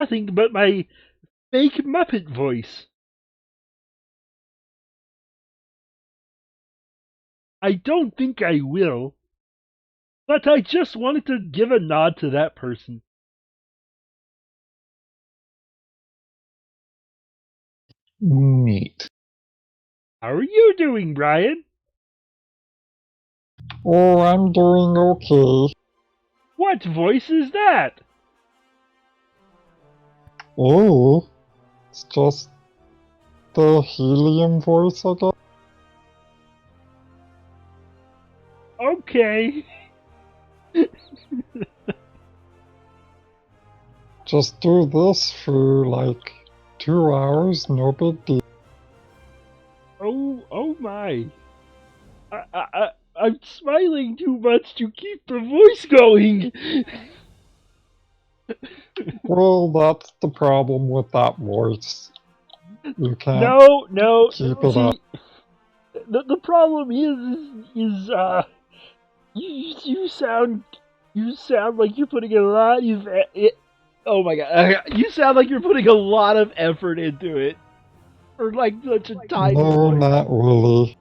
Nothing but my fake Muppet voice. I don't think I will, but I just wanted to give a nod to that person. Neat. How are you doing, Brian? Oh, I'm doing okay. What voice is that? Oh, it's just the helium voice, I guess. Okay. Just do this for like 2 hours, no big deal. Oh my. I'm smiling too much to keep the voice going. Well, that's the problem with that voice. You can't No. keep it up. See, the problem is you sound like you're putting a lot of oh my god, you sound like you're putting a lot of effort into it for like such a tiny No, voice. not really.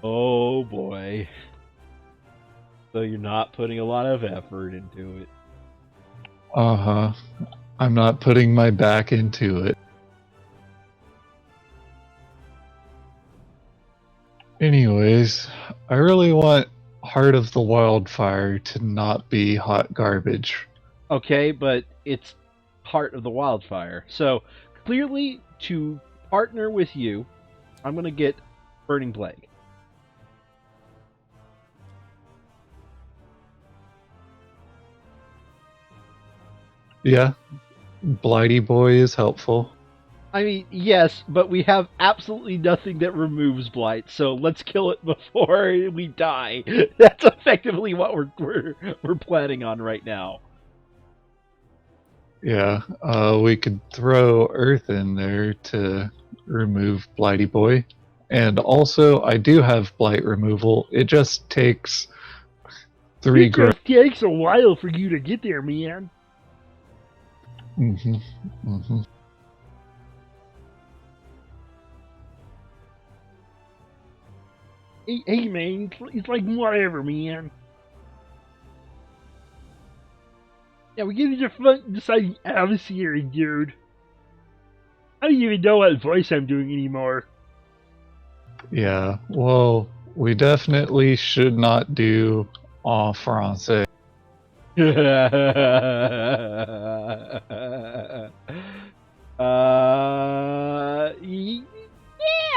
Oh boy. So you're not putting a lot of effort into it. Uh-huh. I'm not putting my back into it. Anyways, I really want Heart of the Wildfire to not be hot garbage. Okay, but it's part of the wildfire. So clearly, to partner with you, I'm gonna get Burning Plague. Yeah, Blighty Boy is helpful. I mean, yes, but we have absolutely nothing that removes blight, so let's kill it before we die. That's effectively what we're planning on right now. Yeah, we could throw Earth in there to remove Blighty Boy. And also, I do have Blight removal. It just takes 3 It just takes a while for you to get there, man. Mm-hmm. Mm-hmm. Hey man, it's like whatever, man. Yeah, we get your fun deciding out of here, dude. I don't even know what voice I'm doing anymore. Yeah, well, we definitely should not do en français.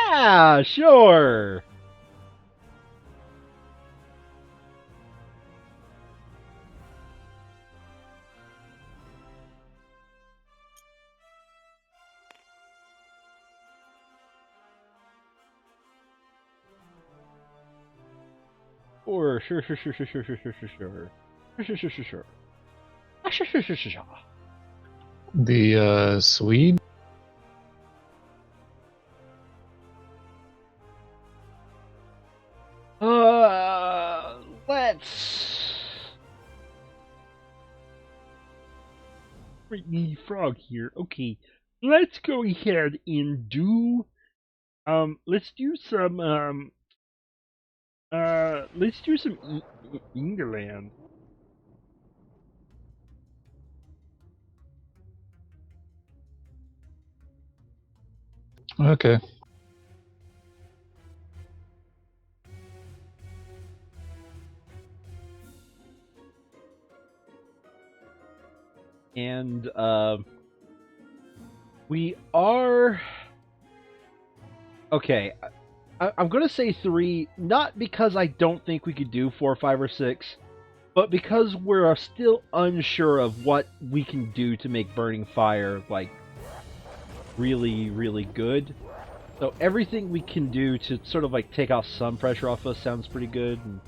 Yeah, sure. Sure. The Swede? Let's Brittany Frog here. Okay, let's go ahead and do let's do some England. Okay. And we are okay. I'm gonna say 3, not because I don't think we could do 4, 5, or 6, but because we're still unsure of what we can do to make Burning Fire like really, really good. So everything we can do to sort of like take off some pressure off us sounds pretty good. And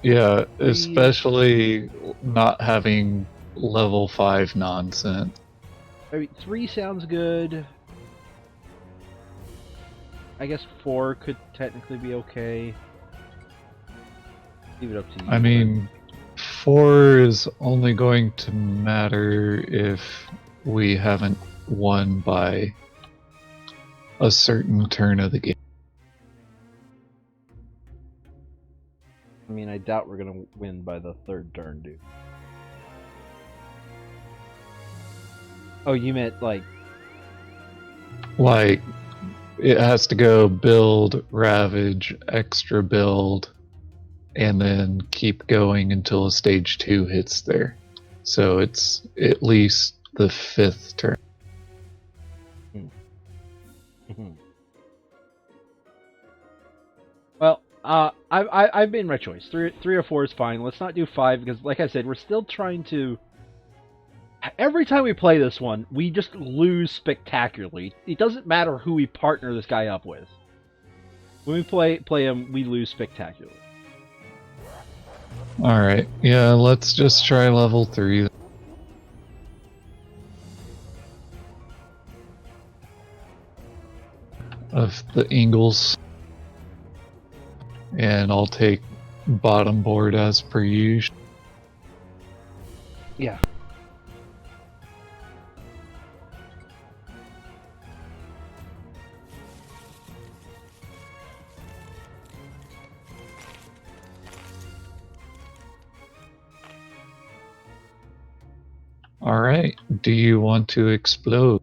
Yeah, 3, especially not having level 5 nonsense. I mean, 3 sounds good. I guess 4 could technically be okay. Leave it up to you. I mean, 4 is only going to matter if we haven't won by a certain turn of the game. I mean, I doubt we're gonna win by the 3rd turn, dude. Oh, you meant like... Like, it has to go build, ravage, extra build, and then keep going until a stage 2 hits there. So it's at least the 5th turn. Well, I've made my choice. Three or 4 is fine. Let's not do 5 because, like I said, we're still trying to. Every time we play this one, we just lose spectacularly. It doesn't matter who we partner this guy up with. When we play him, we lose spectacularly. Alright, yeah, let's just try level 3. Of the Ingles. And I'll take bottom board as per usual. Yeah. Alright, do you want to explode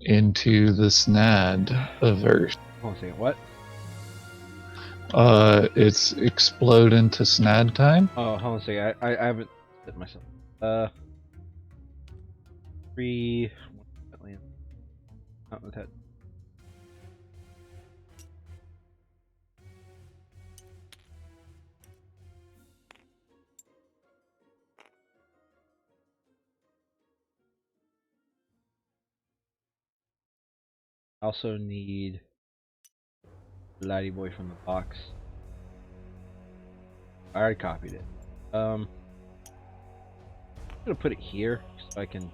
into the snad of Earth? Hold on a second, what? It's explode into snad time. Oh, hold on a second. I haven't hit myself. 3... Not with that. I also need Laddie Boy from the box. I already copied it. I'm gonna put it here so I can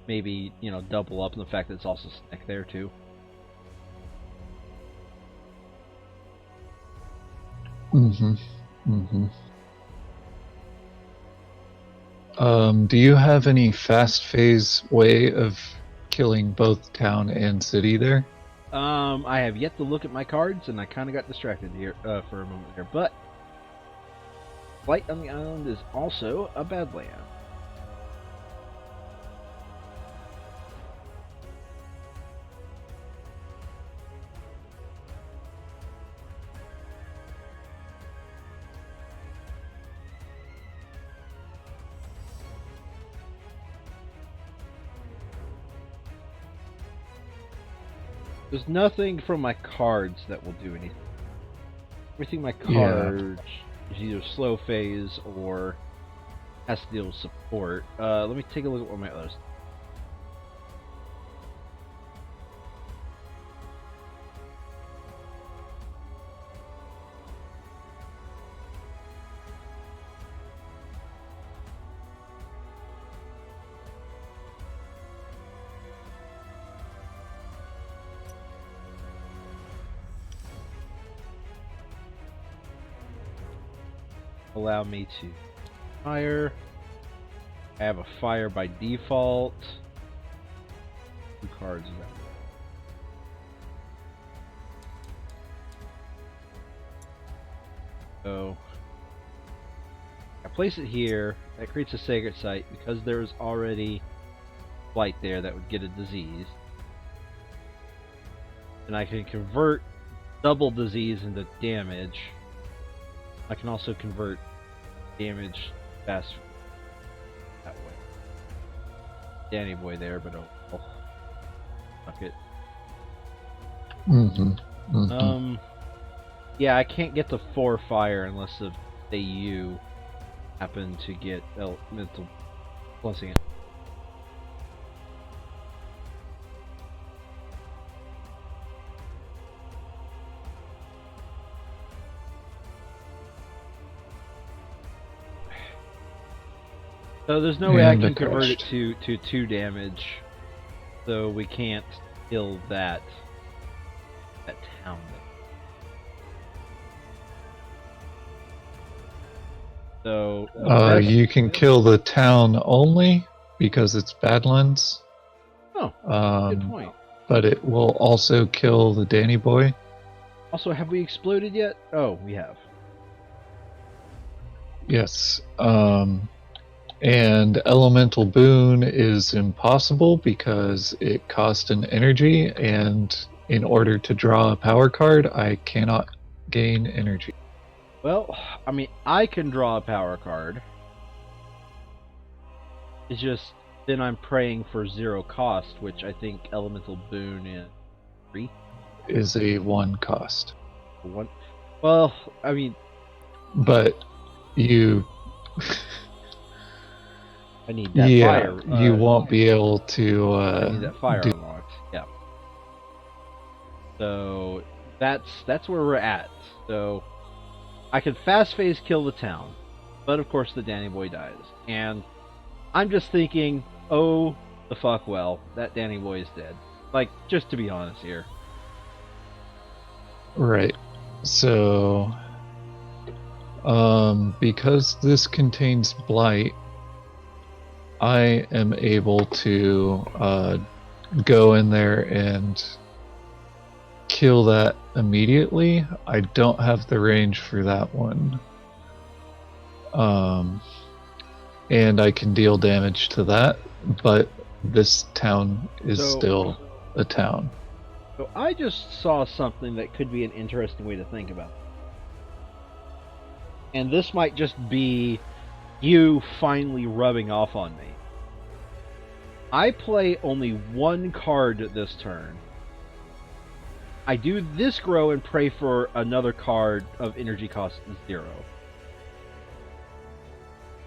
maybe, you know, double up in the fact that it's also stuck there too. Do you have any fast phase way of killing both town and city there? I have yet to look at my cards, and I kind of got distracted here for a moment there. But Flight on the Island is also a Badland. There's nothing from my cards that will do anything. Everything my cards is either slow phase or has to deal with support. Let me take a look at what my others. Allow me to fire. I have a fire by default. 2 cards is that. So I place it here. That creates a sacred site because there's already light there that would get a disease. And I can convert double disease into damage. I can also convert damage fast that way. Danny boy there, but oh, fuck it. Yeah, I can't get the 4 fire unless the you happen to get elemental blessing it. So there's no way I can convert it to 2 damage, so we can't kill that town. So the rest... You can kill the town only because it's Badlands. Oh, good point. But it will also kill the Danny Boy. Also, have we exploded yet? Oh, we have. Yes. And Elemental Boon is impossible because it costs an energy, and in order to draw a power card, I cannot gain energy. Well, I mean, I can draw a power card. It's just then I'm praying for 0 cost, which I think Elemental Boon is 3. Is a 1 cost. 1. Well, I mean, but you. I need that fire. You won't be able to. I need that fire unlocked. Yeah. So that's where we're at. So I could fast phase kill the town, but of course the Danny Boy dies, and I'm just thinking, oh the fuck, well, that Danny Boy is dead. Like, just to be honest here. Right. So, because this contains blight, I am able to go in there and kill that immediately. I don't have the range for that one. And I can deal damage to that, but this town is still a town. So I just saw something that could be an interesting way to think about it. And this might just be you finally rubbing off on me. I play only 1 card this turn. I do this grow and pray for another card of energy cost 0.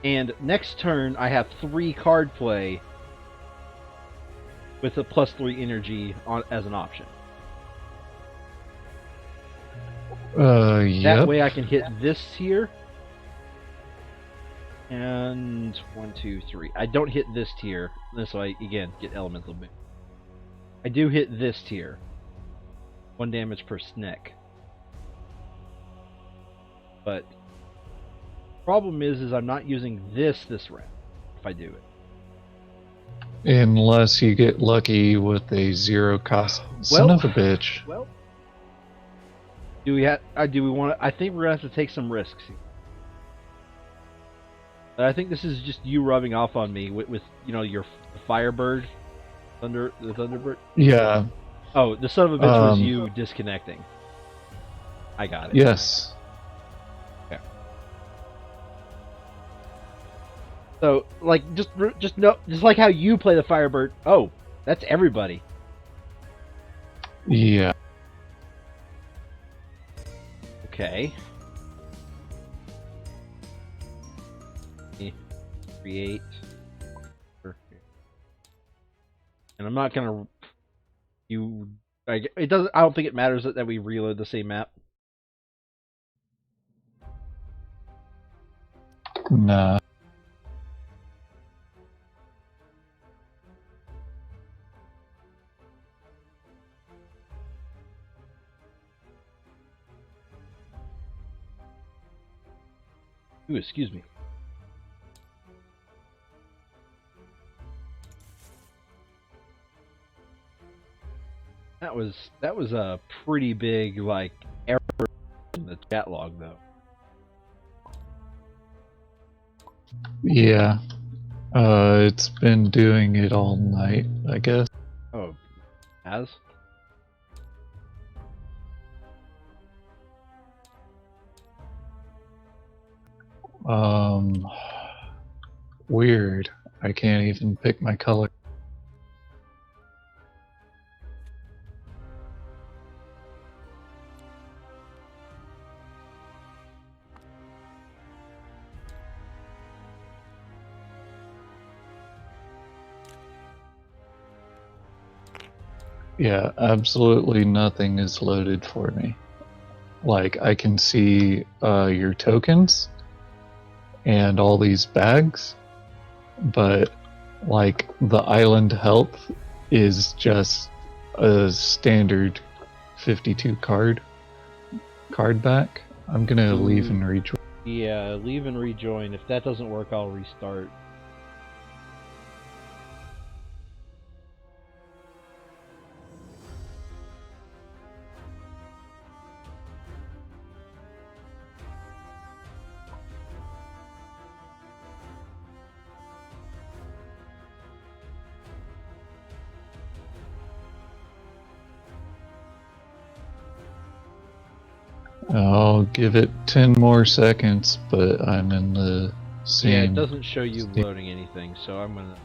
And next turn I have 3 card play with a +3 energy as an option. Yep. That way I can hit this here. And 1, 2, 3. I don't hit this tier. This way, again, get Elemental Boon. I do hit this tier. 1 damage per snick. But problem is I'm not using this round if I do it. Unless you get lucky with a 0 cost son of a bitch. Well, do we want to? I think we're gonna have to take some risks. I think this is just you rubbing off on me with you know, your Firebird, the Thunderbird. Yeah. Oh, the son of a bitch was you disconnecting. I got it. Yes. Okay. So, like, just like how you play the Firebird. Oh, that's everybody. Yeah. Okay. Create. And I'm not gonna. It doesn't. I don't think it matters that we reload the same map. Nah. Ooh, excuse me. That was a pretty big, like, error in the chat log, though. Yeah. It's been doing it all night, I guess. Oh, has? Weird. I can't even pick my color. Yeah, absolutely nothing is loaded for me. Like, I can see your tokens and all these bags, but like the island health is just a standard 52 card back. I'm gonna leave and rejoin. Yeah, leave and rejoin. If that doesn't work, I'll restart. I'll give it 10 more seconds, but I'm in the same. Yeah, it doesn't show you loading anything, so I'm gonna.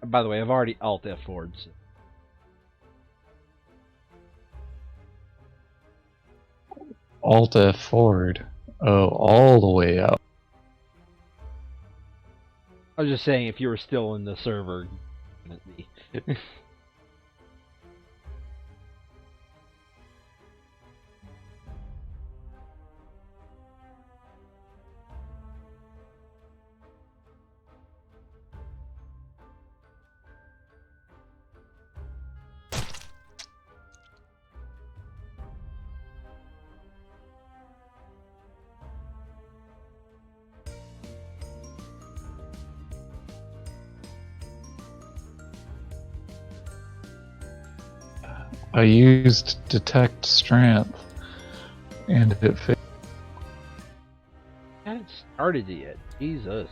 By the way, I've already Alt F4'd. So. Alt F forward. Oh, all the way out. I was just saying, if you were still in the server, I used detect strength, and it failed. I haven't started it yet. Jesus.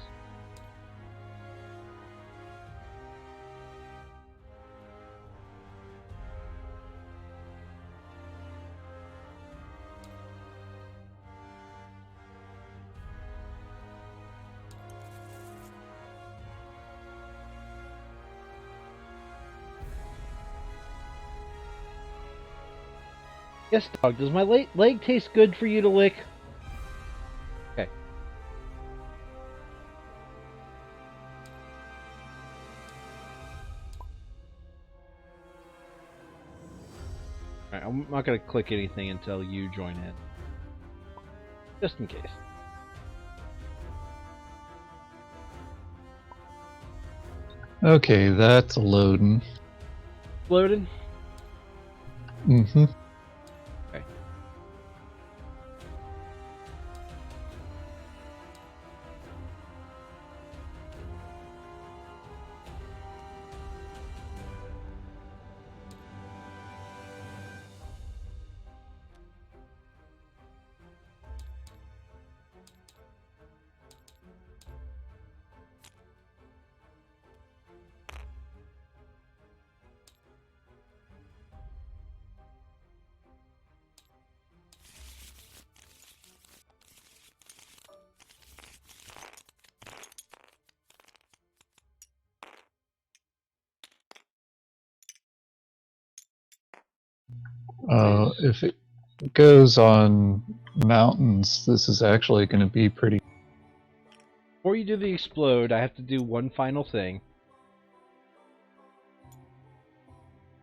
Yes, dog. Does my leg taste good for you to lick? Okay. Alright, I'm not gonna click anything until you join in. Just in case. Okay, that's loading. Loaded? Mm-hmm. Okay. If it goes on mountains, this is actually going to be pretty. Before you do the explode, I have to do one final thing.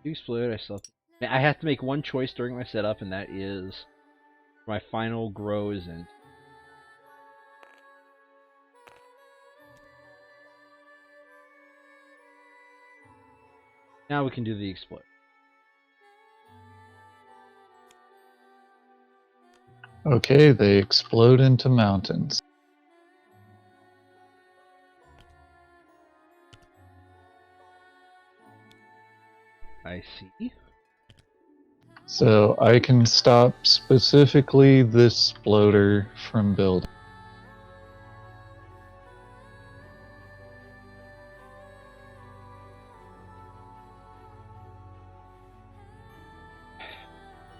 Explode, I have to make one choice during my setup, and that is my final grow isn't. Now we can do the explode. Okay, they explode into mountains. I see. So I can stop specifically this exploder from building.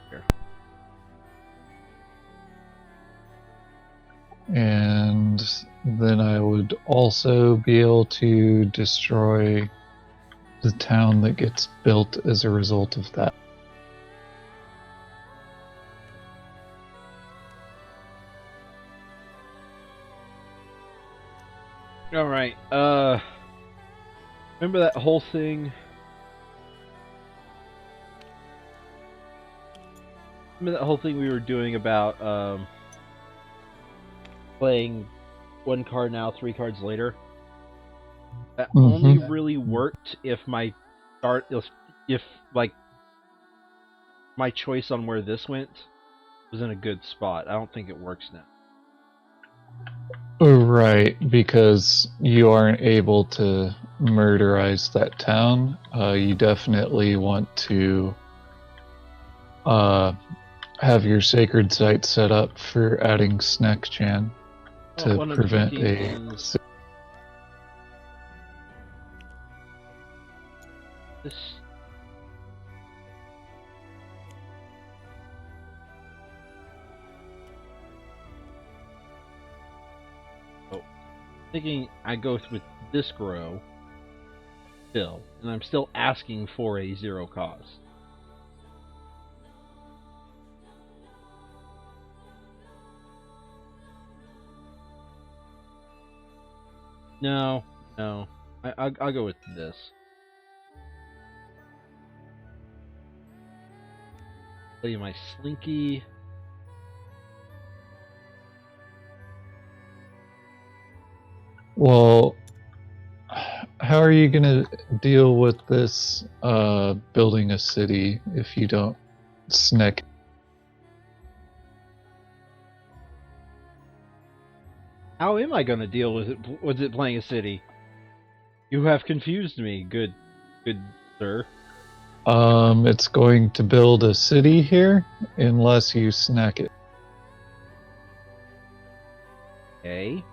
Here. And then I would also be able to destroy the town that gets built as a result of that. Alright, remember that whole thing? Remember that whole thing we were doing about, playing one card now, 3 cards later? That Mm-hmm. only really worked if my start, if like my choice on where this went was in a good spot. I don't think it works now. Right, because you aren't able to murderize that town. You definitely want to have your sacred site set up for adding Snack Chan to What I'm prevent thinking a. is this. Oh, thinking I go with this grow still, and I'm still asking for a 0 cost. No, no, I'll go with this. Play my Slinky. Well, how are you going to deal with this building a city if you don't snack? How am I going to deal with it playing a city? You have confused me, good sir. It's going to build a city here unless you snack it. Okay.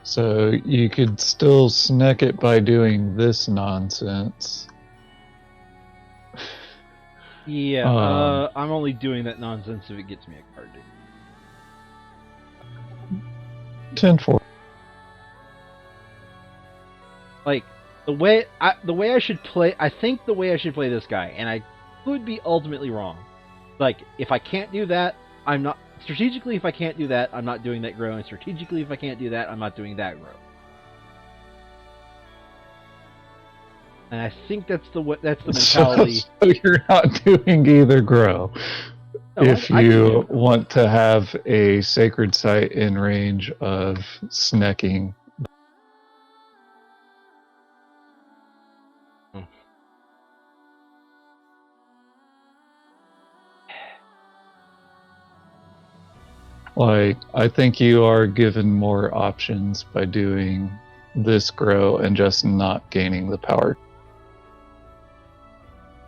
So you could still snack it by doing this nonsense. Yeah, I'm only doing that nonsense if it gets me a card. 10-4. Like the way I should play, I think the way I should play this guy, and I could be ultimately wrong. Like if I can't do that, I'm not strategically. If I can't do that, I'm not doing that grow, and strategically, if I can't do that, I'm not doing that grow. And I think that's the mentality. So you're not doing either grow. No, If you want to have a sacred site in range of snacking. Like, I think you are given more options by doing this grow and just not gaining the power.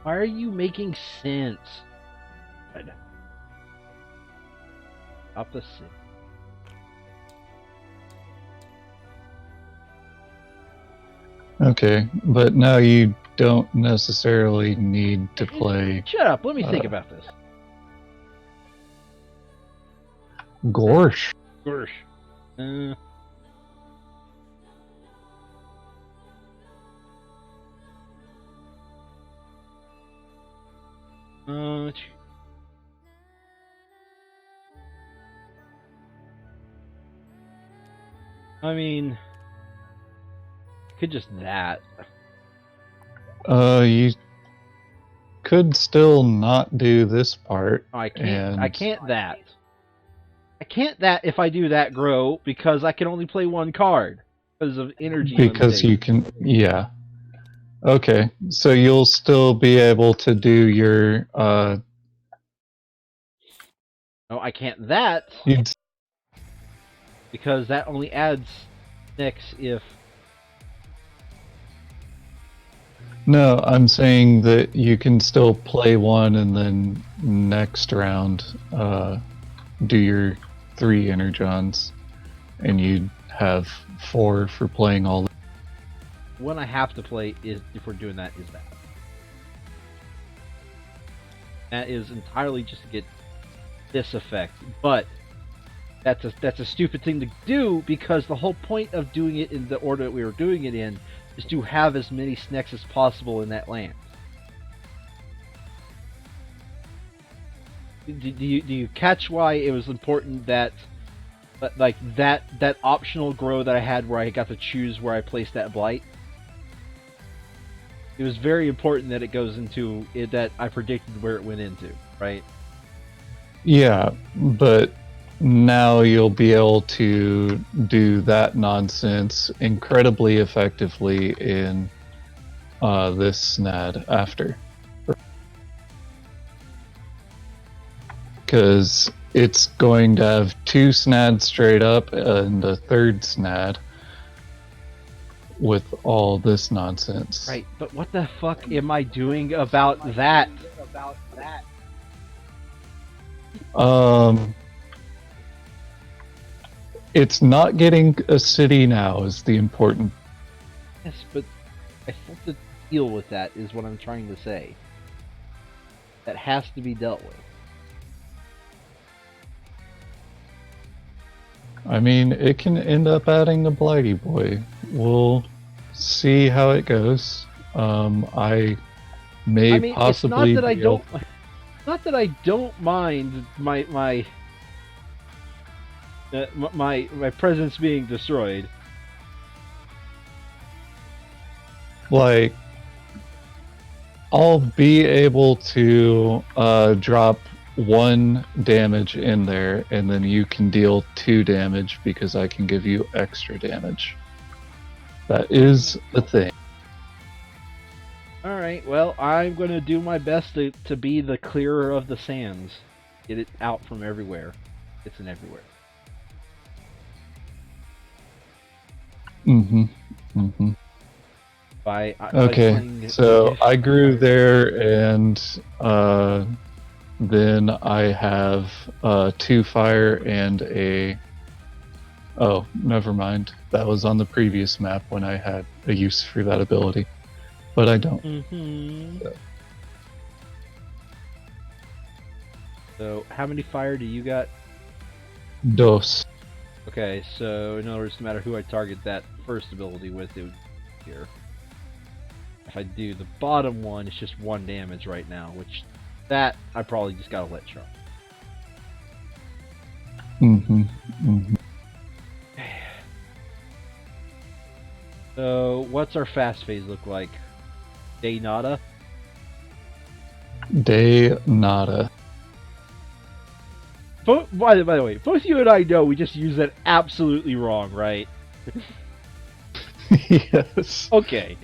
Why are you making sense? Opposite. Okay, but now you don't necessarily need to play. Shut up. Let me think about this. Gorsh. Gorsh. I mean, could just that. You could still not do this part. Oh, I can't. I can't that. I can't that if I do that grow because I can only play one card because of energy. Because you can, yeah. Okay, so you'll still be able to do your. No, I can't that. Because that only adds next if. No, I'm saying that you can still play one and then next round do your 3 energons, and you'd have 4 for playing all. One I have to play is if we're doing that is that. That is entirely just to get this effect, but that's a stupid thing to do because the whole point of doing it in the order that we were doing it in is to have as many snacks as possible in that land. Do you catch why it was important that like that optional grow that I had where I got to choose where I placed that blight? It was very important that it goes into it, that I predicted where it went into, right? Yeah, but now you'll be able to do that nonsense incredibly effectively in this snad after. Because it's going to have 2 snads straight up and a 3rd snad with all this nonsense. Right, but what the fuck am I doing about that? It's not getting a city now is the important. Yes, but I have to deal with that, is what I'm trying to say. That has to be dealt with. I mean, it can end up adding a Blighty Boy. We'll see how it goes. I may possibly. It's not that I don't. Not that I don't mind my presence being destroyed. Like, I'll be able to drop 1 damage in there, and then you can deal 2 damage because I can give you extra damage. That is a thing. Alright, well, I'm going to do my best to be the clearer of the sands. Get it out from everywhere. It's in everywhere. Mm-hmm. Mm-hmm. Okay, so I grew there, and then I have 2 fire and a... Oh, never mind. That was on the previous map when I had a use for that ability. But I don't. Mm-hmm. So, how many fire do you got? Dos. Okay, so in other words, no matter who I target that first ability with, it would be here. If I do the bottom one, it's just 1 damage right now, which that I probably just gotta let drop. Mm-hmm. Mm-hmm. So, what's our fast phase look like? Day nada? Day nada. By the way, both you and I know we just use that absolutely wrong, right? Yes. Okay.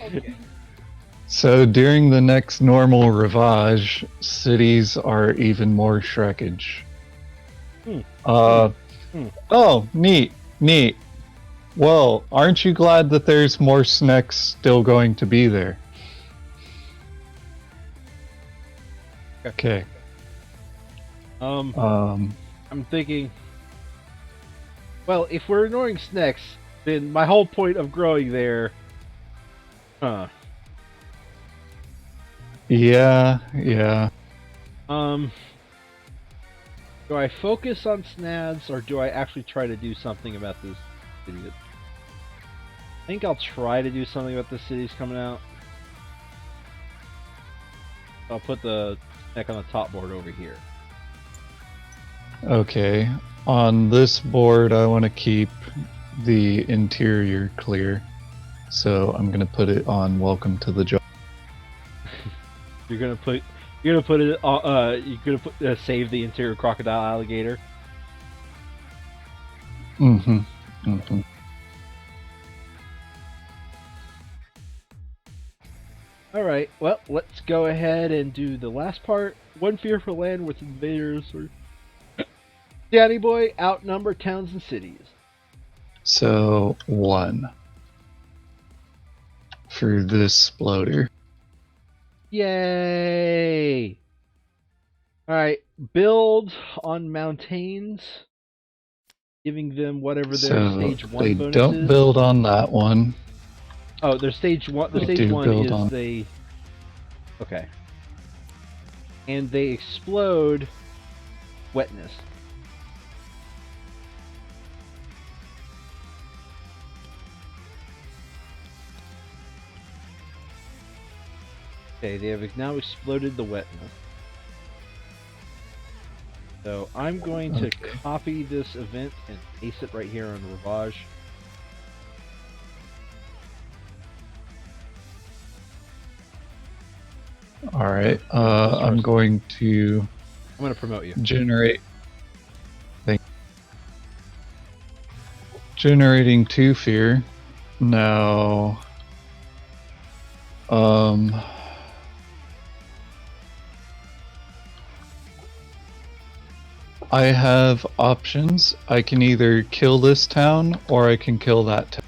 So during the next normal Rivage, cities are even more shrekage. Oh, neat. Well, aren't you glad that there's more snacks still going to be there? Okay. I'm thinking, well, if we're ignoring snacks, then my whole point of growing there... Yeah. Do I focus on snads, or do I actually try to do something about this city? I think I'll try to do something about the cities coming out. I'll put the snack on the top board over here. Okay. On this board, I want to keep the interior clear. So I'm going to put it on Welcome to the Jungle. You're gonna put it on, save the interior crocodile alligator. Mm-hmm. Alright, well, let's go ahead and do the last part. 1 fearful land with invaders, or Danny Boy, outnumber towns and cities. So 1 for this exploder. Yay! Alright, build on mountains, giving them whatever their stage 1 they bonus don't is. build on that one. Oh, their stage 1. The They stage do 1 build is on. they. Okay. And they explode wetness. Okay, they have now exploded the wetness. So I'm going to copy this event and paste it right here on Rivage. All right. I'm going to promote you. generate. generating 2 fear. Now, I have options. I can either kill this town or I can kill that town.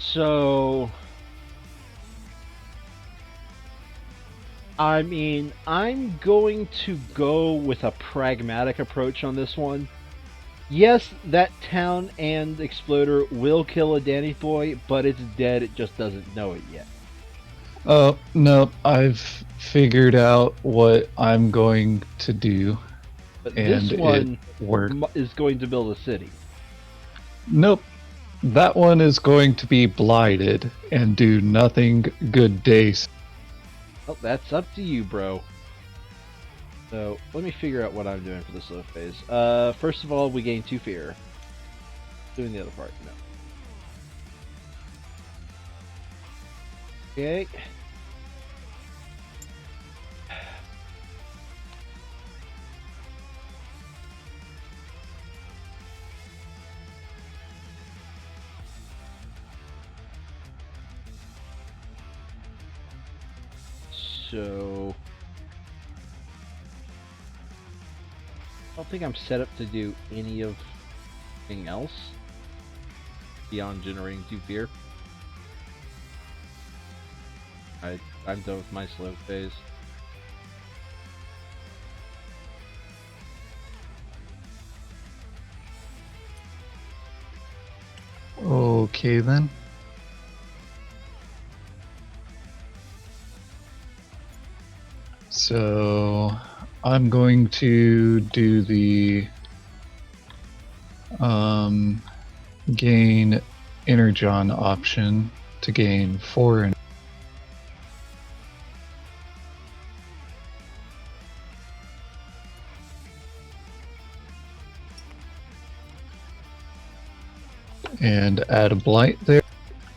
So, I mean, I'm going to go with a pragmatic approach on this one. Yes, that town and exploder will kill a Danny boy, but it's dead, it just doesn't know it yet. Oh, no, I've figured out what I'm going to do. But And this one it worked. is going to build a city. Nope. That one is going to be blighted and do nothing good days. Well, that's up to you, bro. So, let me figure out what I'm doing for the slow phase. First of all, we gain 2 fear. Doing the other part, no. Okay. So, I don't think I'm set up to do anything else beyond generating 2 fear. I'm done with my slow phase. Okay then. So I'm going to do the gain Energon option to gain 4 and add a blight there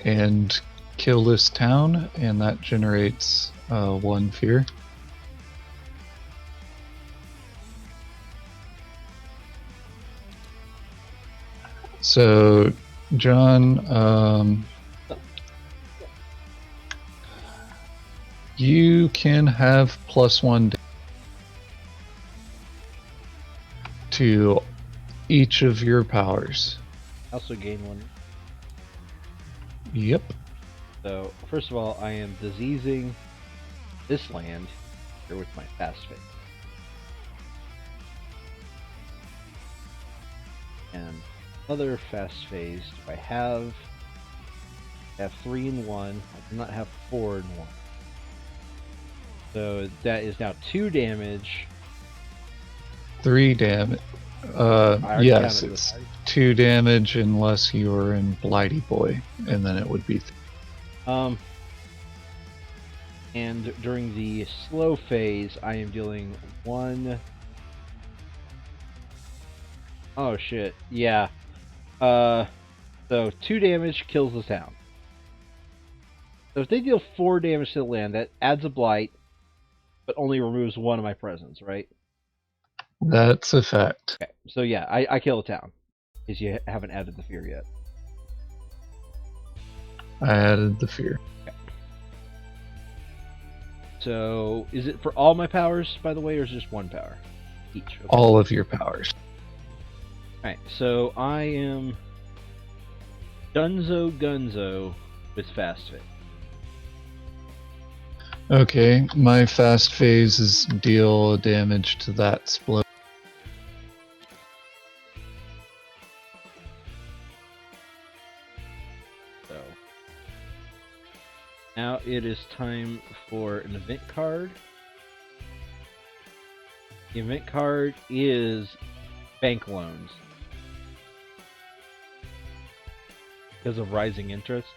and kill this town, and that generates 1 fear. So, John, you can have +1 to each of your powers. I also gain 1. Yep. So, first of all, I am diseasing this land here with my fast phase. And other fast phase do I have? I have 3 in 1. I do not have 4 in 1. So that is now 2 damage. 3 damage. Yes, it's 2 damage unless you're in Blighty Boy, and then it would be. And during the slow phase, I am dealing 1. Oh shit! Yeah. So 2 damage kills the town. So if they deal 4 damage to the land, that adds a blight, but only removes 1 of my presence, right? That's a fact. Okay, so yeah, I kill a town, because you haven't added the fear yet. I added the fear. Okay. So, is it for all my powers, by the way, or is it just 1 power? Each. Okay. All of your powers. Alright, so I am Dunzo Gunzo with fast phase. Okay, my fast phase is deal damage to that split. So now it is time for an event card. The event card is bank loans because of rising interest.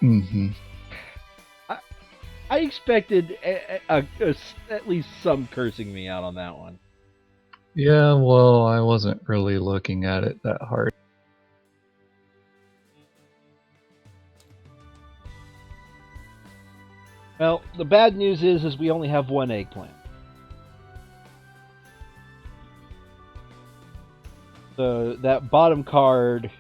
Mm-hmm. I expected at least some cursing me out on that one. Yeah, well, I wasn't really looking at it that hard. Well, the bad news is we only have one eggplant. So that bottom one.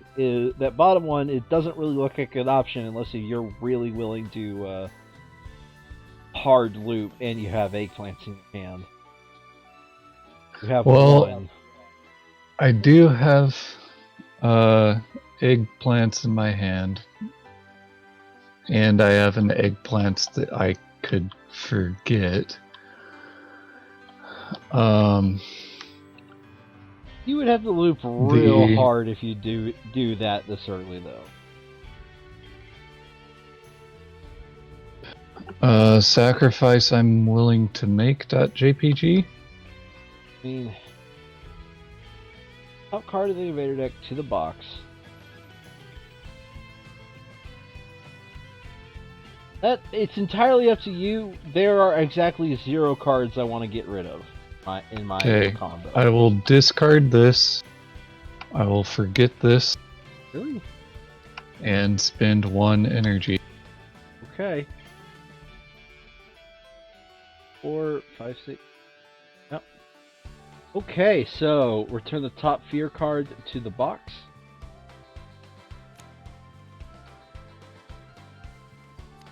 It doesn't really look like an option unless you're really willing to hard loop and you have eggplants in your hand. You have one. I do have eggplants in my hand, and I have an eggplants that I could forget. You would have to loop real hard if you do that this early, though. Sacrifice I'm willing to make. .jpg. I mean, top card of the invader deck to the box. It's entirely up to you. There are exactly 0 cards I want to get rid of in my combo. I will discard this. I will forget this. Really? And spend 1 energy. Okay. 4, 5, 6. Yep. Okay, so return the top fear card to the box.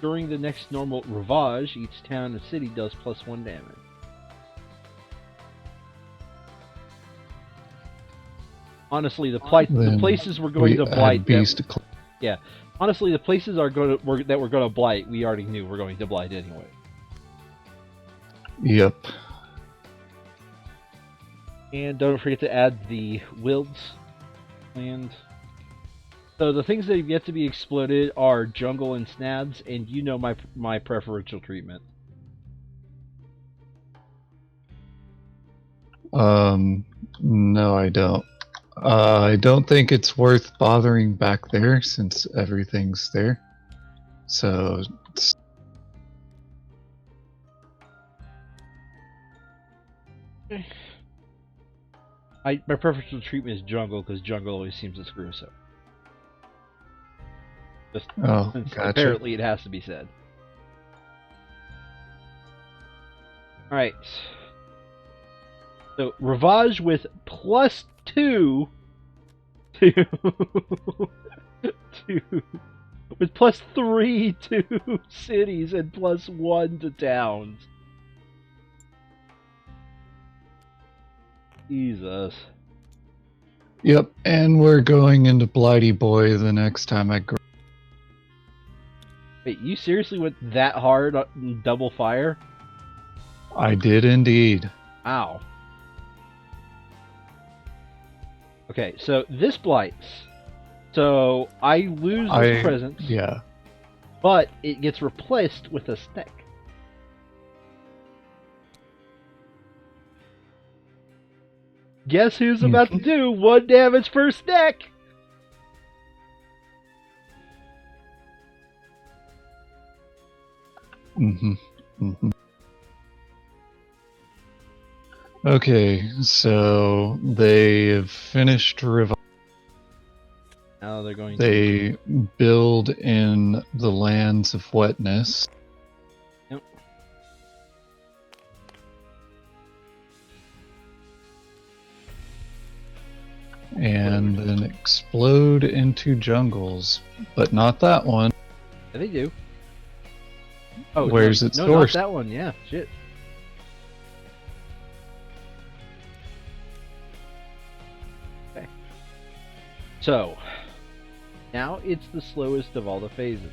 During the next normal Ravage, each town and city does +1 damage. Honestly, the places we're going to blight. Yeah, honestly, the places that we're going to blight, we already knew we're going to blight anyway. Yep. And don't forget to add the wilds. And so the things that have yet to be exploded are jungle and snads, and you know my preferential treatment. No, I don't. I don't think it's worth bothering back there since everything's there. So. My preferential treatment is jungle because jungle always seems to screw us up. Gotcha. Apparently, it has to be said. All right. So Ravage with +2 to with +3 to cities and +1 to towns. Jesus. Yep, and we're going into Blighty Boy the next time I. Wait, you seriously went that hard on double fire? I did indeed. Ow. Okay, so this blights. So I lose this presence. Yeah. But it gets replaced with a snake. Guess who's about to do 1 damage per snack? Okay, so they've finished revive. Now they're going to build in the lands of wetness. Yep. And then explode into jungles, but not that one. Yeah, they do. Oh, where's its source? Not that one. Yeah, shit. Okay. So now it's the slowest of all the phases.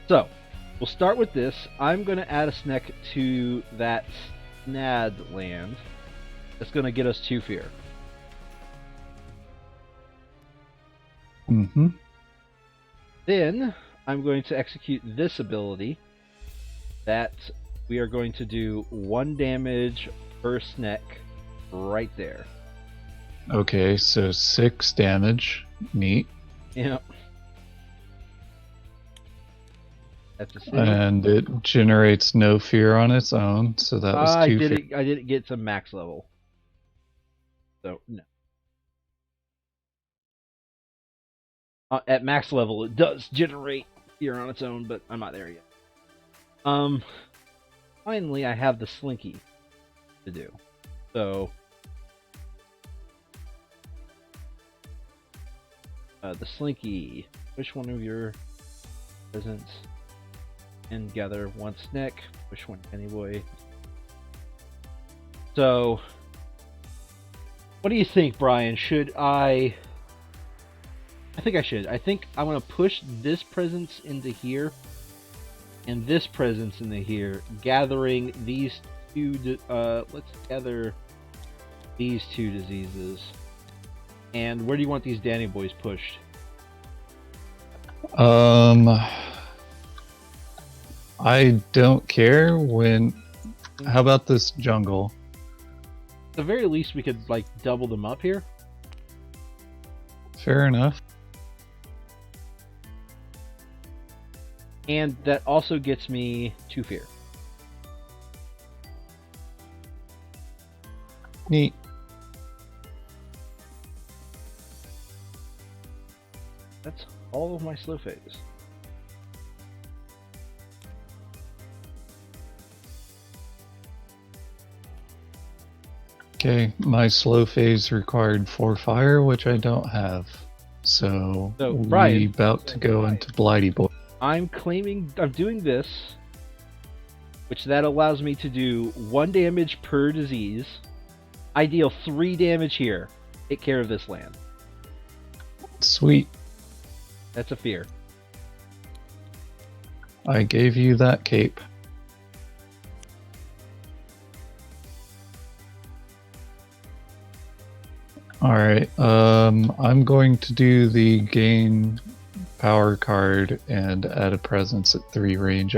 So we'll start with this. I'm going to add a snack to that snad land. That's going to get us 2 fear. Then I'm going to execute this ability that we are going to do 1 damage per snack right there. Okay, so 6 damage. Neat. Yeah. That's a city. And it generates no fear on its own, so that was 2 fear. I didn't get to max level. So, no. At max level, it does generate fear on its own, but I'm not there yet. Finally, I have the slinky to do. So, the slinky. Push one of your presents and gather one snack. Push one penny boy. So, what do you think, Brian? Should I? I think I should. I think I want to push this presence into here, and this presence into here, gathering these two. Let's gather these two diseases. And where do you want these Danny boys pushed? I don't care when. How about this jungle? At the very least, we could like double them up here. Fair enough. And that also gets me 2 fear. Neat. That's all of my slow phase. Okay, my slow phase required 4 fire, which I don't have. So, Brian, we about to go into Blighty Boy. I'm doing this, which that allows me to do 1 damage per disease. I deal 3 damage here. Take care of this land. Sweet. That's a fear. I gave you that cape. Alright, I'm going to do the gain power card and add a presence at 3 range.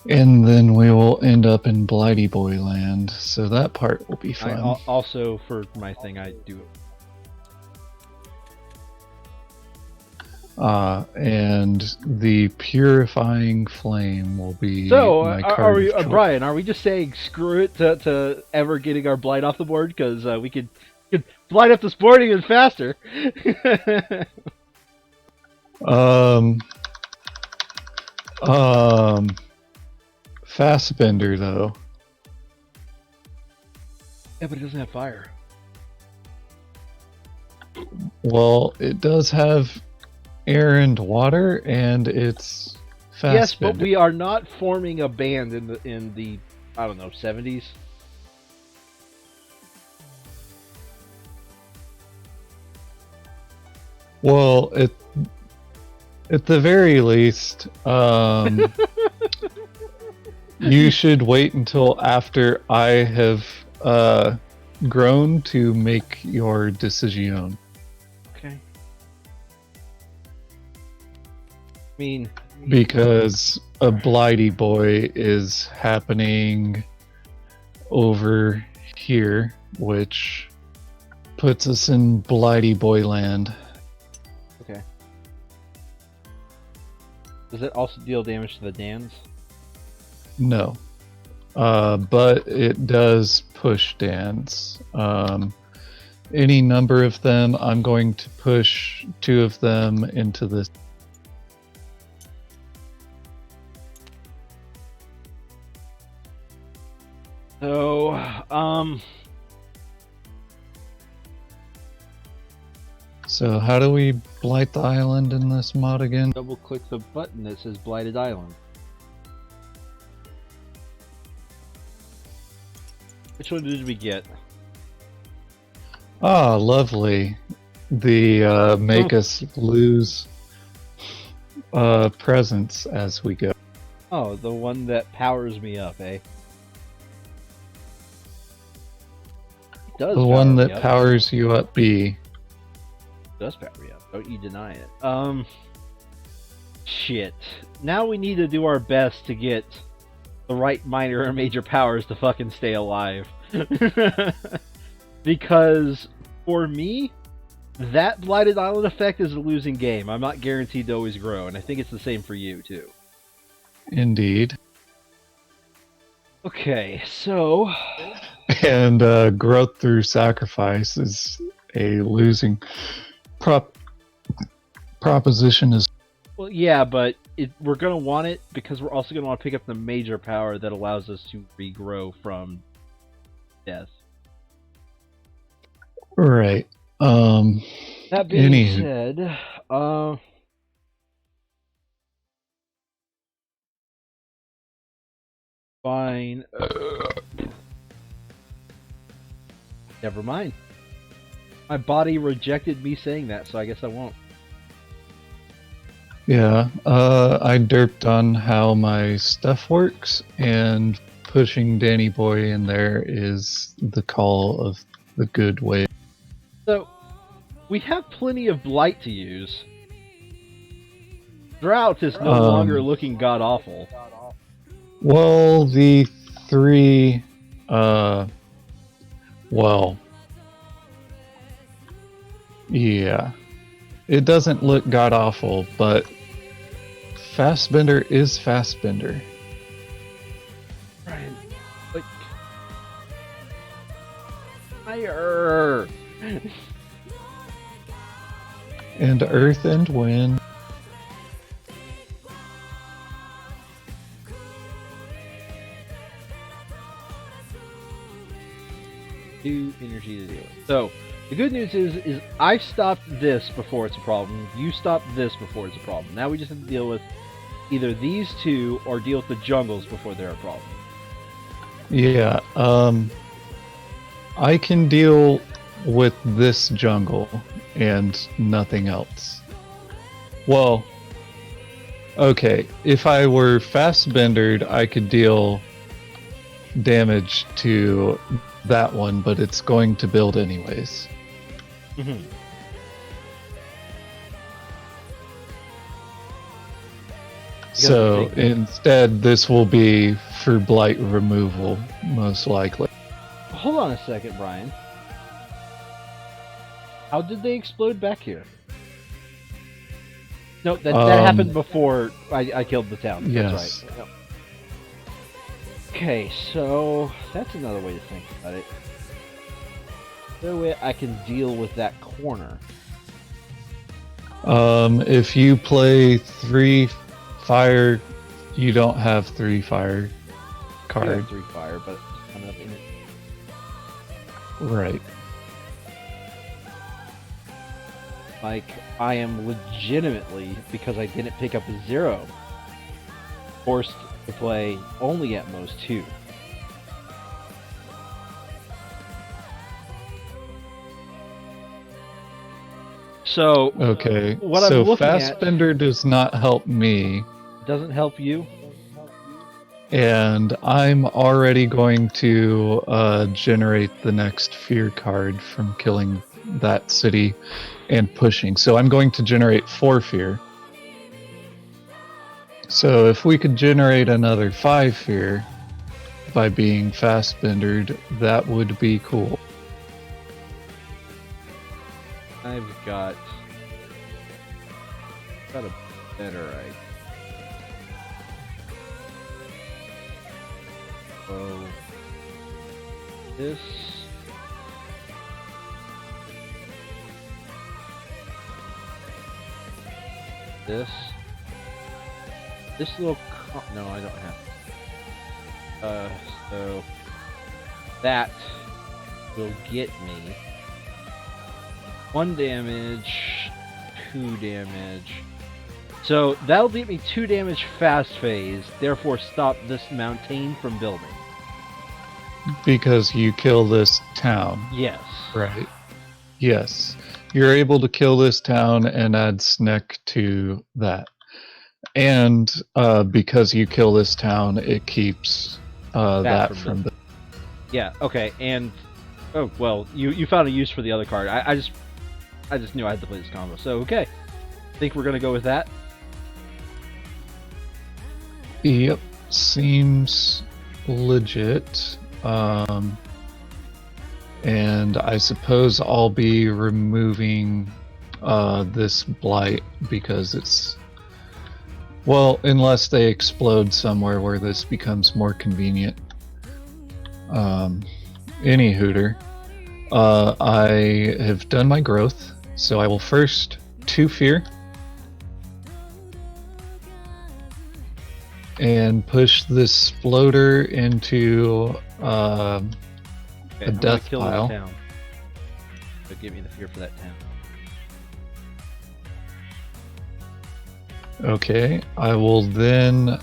And then we will end up in Blighty Boy land, so that part will be fun. Also, for my thing, I do it. And the Purifying Flame will be so, my are we, card of Brian, are we just saying screw it to ever getting our blight off the board? Because we could blight up this board even faster. Fast Bender, though. Yeah, but it doesn't have fire. Well, it does have air and water, and it's fast. Yes, bender. but we are not forming a band in the I don't know 70s. Well, at the very least, you should wait until after I have grown to make your decision. Okay. I mean, Because a Blighty Boy is happening over here, which puts us in Blighty Boy land. okay. Does it also deal damage to the Dans? No. But it does push Dans. Any number of them, I'm going to push 2 of them into this. So, So how do we blight the island in this mod again? double click the button that says Blighted Island. Which one did we get? Ah, lovely. The make us lose presence as we go. Oh, the one that powers me up, eh? It does The one power that me up. powers you up, B. Does power me up. Don't you deny it. Shit. Now we need to do our best to get the right minor or major powers to fucking stay alive. Because, for me, that Blighted Island effect is a losing game. I'm not guaranteed to always grow, and I think it's the same for you, too. Indeed. Okay, so... And growth through sacrifice is a losing proposition as Well, Well, yeah, but we're gonna want it because we're also gonna want to pick up the major power that allows us to regrow from death. Right. That being Anywho, said, fine. Never mind. My body rejected me saying that, so I guess I won't. yeah, I derped on how my stuff works, and pushing Danny Boy in there is the call of the good way. So, we have plenty of blight to use. Drought is no longer looking god awful. Well, the three, well, yeah. It doesn't look god awful, but Fastbender is Fastbender. Brian, like, fire. And Earth and Wind. Two energy to deal with. So, the good news is I stopped this before it's a problem. You stopped this before it's a problem. Now we just have to deal with either these two or deal with the jungles before they're a problem. Yeah, I can deal with this jungle and nothing else. Well, okay, if I were fast-bendered, I could deal damage to that one, but it's going to build anyways. Mm-hmm. So instead, this will be for blight removal, most likely. Hold on a second, Brian. How did they explode back here? No, that happened before I killed the town. Yes. That's right. Yep. Okay, so that's another way to think about it. Another way I can deal with that corner. If you play 3 fire, you don't have 3 fire I card. have 3 fire, but it's coming up in it. Right. Like, I am legitimately, because I didn't pick up a 0, forced to play only at most 2. So, Okay. what I'm so looking Fastbender does not help me, doesn't help you. and I'm already going to generate the next fear card from killing that city and pushing. So I'm going to generate 4 fear. So if we could generate another 5 fear by being fast-bendered, that would be cool. I've got a better idea. So this little no, I don't have. So that will get me 1 damage, 2 damage. So that'll get me 2 damage fast phase, therefore stop this mountain from building. Because you kill this town. Yes. Right. Yes. You're able to kill this town and add Sneck to that. And because you kill this town, it keeps that from the... Yeah, okay, and... Oh, well, you found a use for the other card. I just knew I had to play this combo. So, okay. I think we're going to go with that. Yep. Seems legit. And I suppose I'll be removing this blight because it's... Well, unless they explode somewhere where this becomes more convenient. Any hooter. I have done my growth, so I will first 2 fear. and push this exploder into Okay, a I'm gonna death kill pile. this town. So give me the fear for that town. Okay, I will then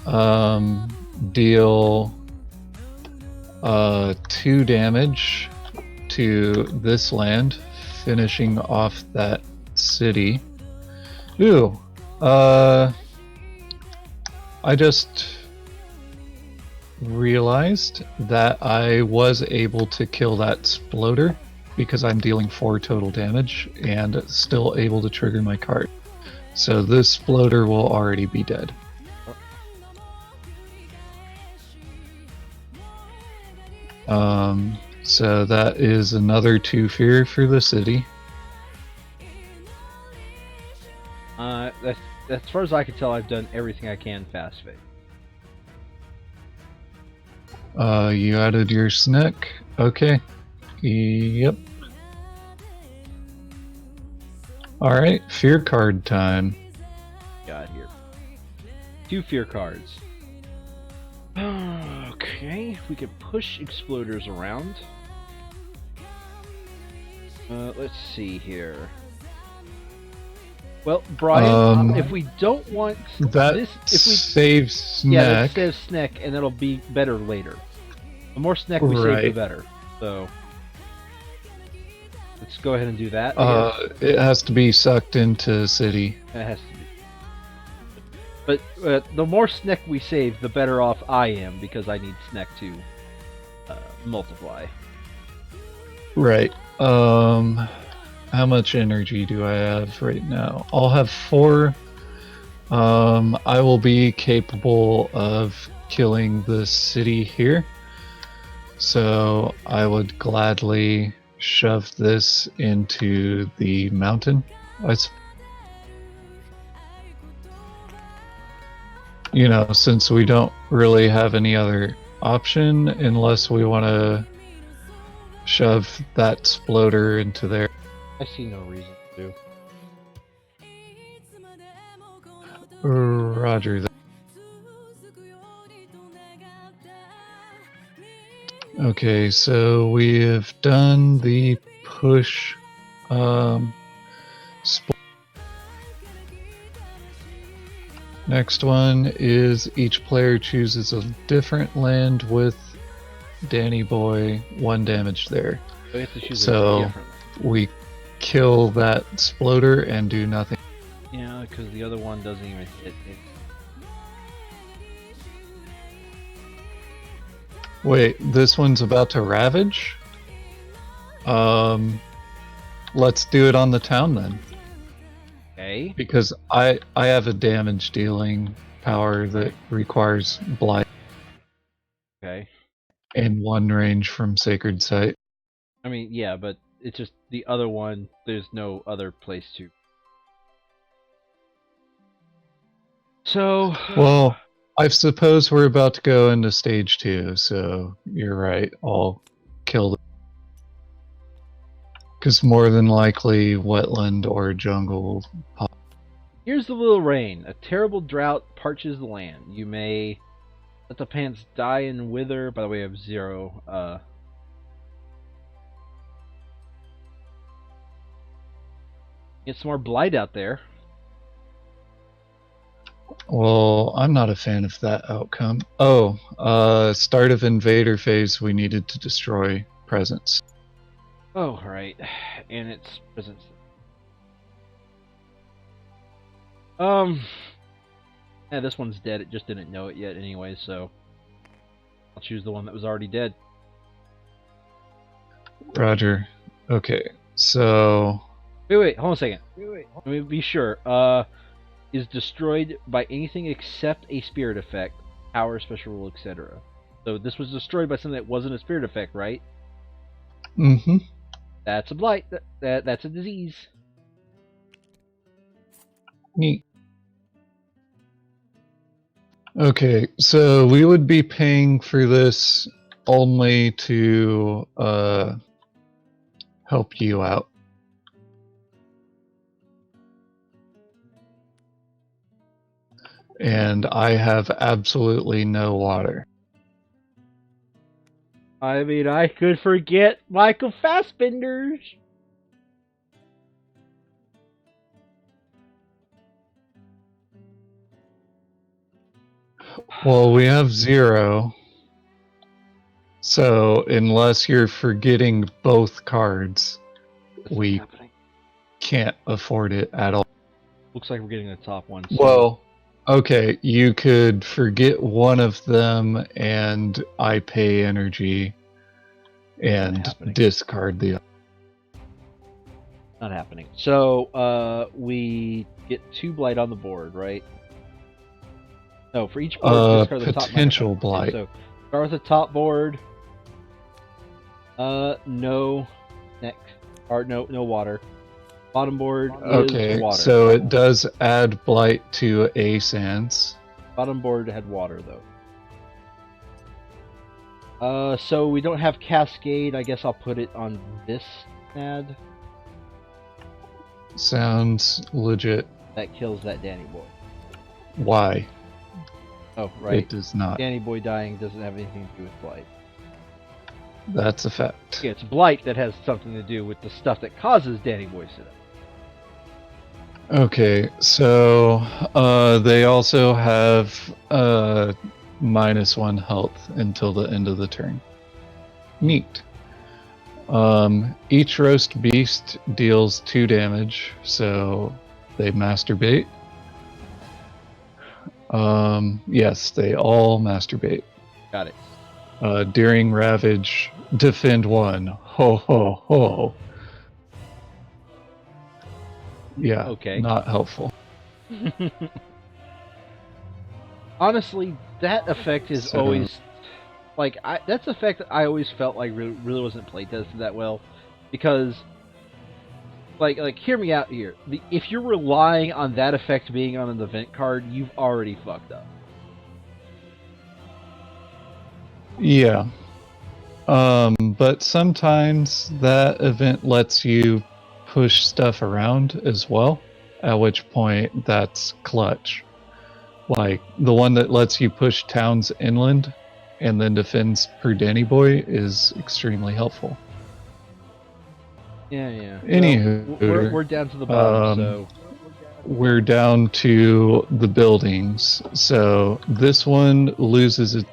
deal 2 damage to this land, finishing off that city. Ooh, I just realized that I was able to kill that exploder because I'm dealing 4 total damage and still able to trigger my card. So this exploder will already be dead. So that is another 2 fear for the city. That's as far as I can tell, I've done everything I can fast fade. You added your snack. Okay. Yep. Alright, fear card time. Got here. 2 fear cards. Okay, we can push exploders around. Let's see here. Well, Brian, if we don't want that this, if we saves snack. yeah, that saves snack, and that'll be better later. The more snack we save, the better. So let's go ahead and do that. It has to be sucked into city. It has to be. But the more snack we save, the better off I am, because I need snack to multiply. Right. How much energy do I have right now? I'll have 4. I will be capable of killing the city here. So I would gladly shove this into the mountain. You know, since we don't really have any other option unless we want to shove that exploder into there. I see no reason to. Roger that. Okay, so we have done the push next one is each player chooses a different land with Danny Boy 1 damage there. We have to choose So a different one. we kill that exploder and do nothing. Yeah, because the other one doesn't even hit it. Wait, this one's about to ravage? Let's do it on the town then. Okay. Because I have a damage dealing power that requires blight. Okay. And 1 range from Sacred Site. I mean, yeah, but it's just the other one, there's no other place to. So... Well, I suppose we're about to go into stage 2, so you're right. I'll kill them. Because more than likely, wetland or jungle will pop. Here's the little rain. A terrible drought parches the land. You may let the plants die and wither. By the way, I have 0. Get some more blight out there. Well, I'm not a fan of that outcome. Oh, start of invader phase, we needed to destroy presence. Oh, right. And its presence. Yeah, this one's dead. It just didn't know it yet anyway, so I'll choose the one that was already dead. Roger. Okay, so... Wait, hold on a second. Let me be sure. Is destroyed by anything except a spirit effect, power, special rule, etc. So this was destroyed by something that wasn't a spirit effect, right? Mm-hmm. That's a blight. That's a disease. Neat. Okay, so we would be paying for this only to help you out. and I have absolutely no water. I mean, I could forget Michael Fassbender's. Well, we have 0. So, unless you're forgetting both cards, we can't afford it at all. Looks like we're getting the top one. So. Well, okay, you could forget one of them and I pay energy and discard the other. Not happening. So, we get 2 blight on the board, right? No, for each board, discard the top potential blight. Okay, so, start with the top board. No. Next. Or no water. Bottom board is water. So it does add blight to a sands. Bottom board had water, though. So we don't have Cascade. I guess I'll put it on this ad. Sounds legit. That kills that Danny Boy. Why? Oh, right. It does not. Danny Boy dying doesn't have anything to do with blight. That's a fact. Yeah, it's blight that has something to do with the stuff that causes Danny Boy to die. Okay, so they also have -1 health until the end of the turn. Neat. Each roast beast deals 2 damage, so they masturbate. Yes, they all masturbate. Got it. During Ravage, defend 1. Ho ho ho. Yeah, okay. Not helpful. Honestly, that effect is always... Like, that's the effect that I always felt like really wasn't playtested that well. Because, like, hear me out here. If you're relying on that effect being on an event card, you've already fucked up. Yeah. But sometimes that event lets you push stuff around as well, at which point that's clutch. Like, the one that lets you push towns inland and then defends per Danny Boy is extremely helpful. Yeah. Anywho, we're down to the bottom, so... We're down to the buildings. So this one loses it,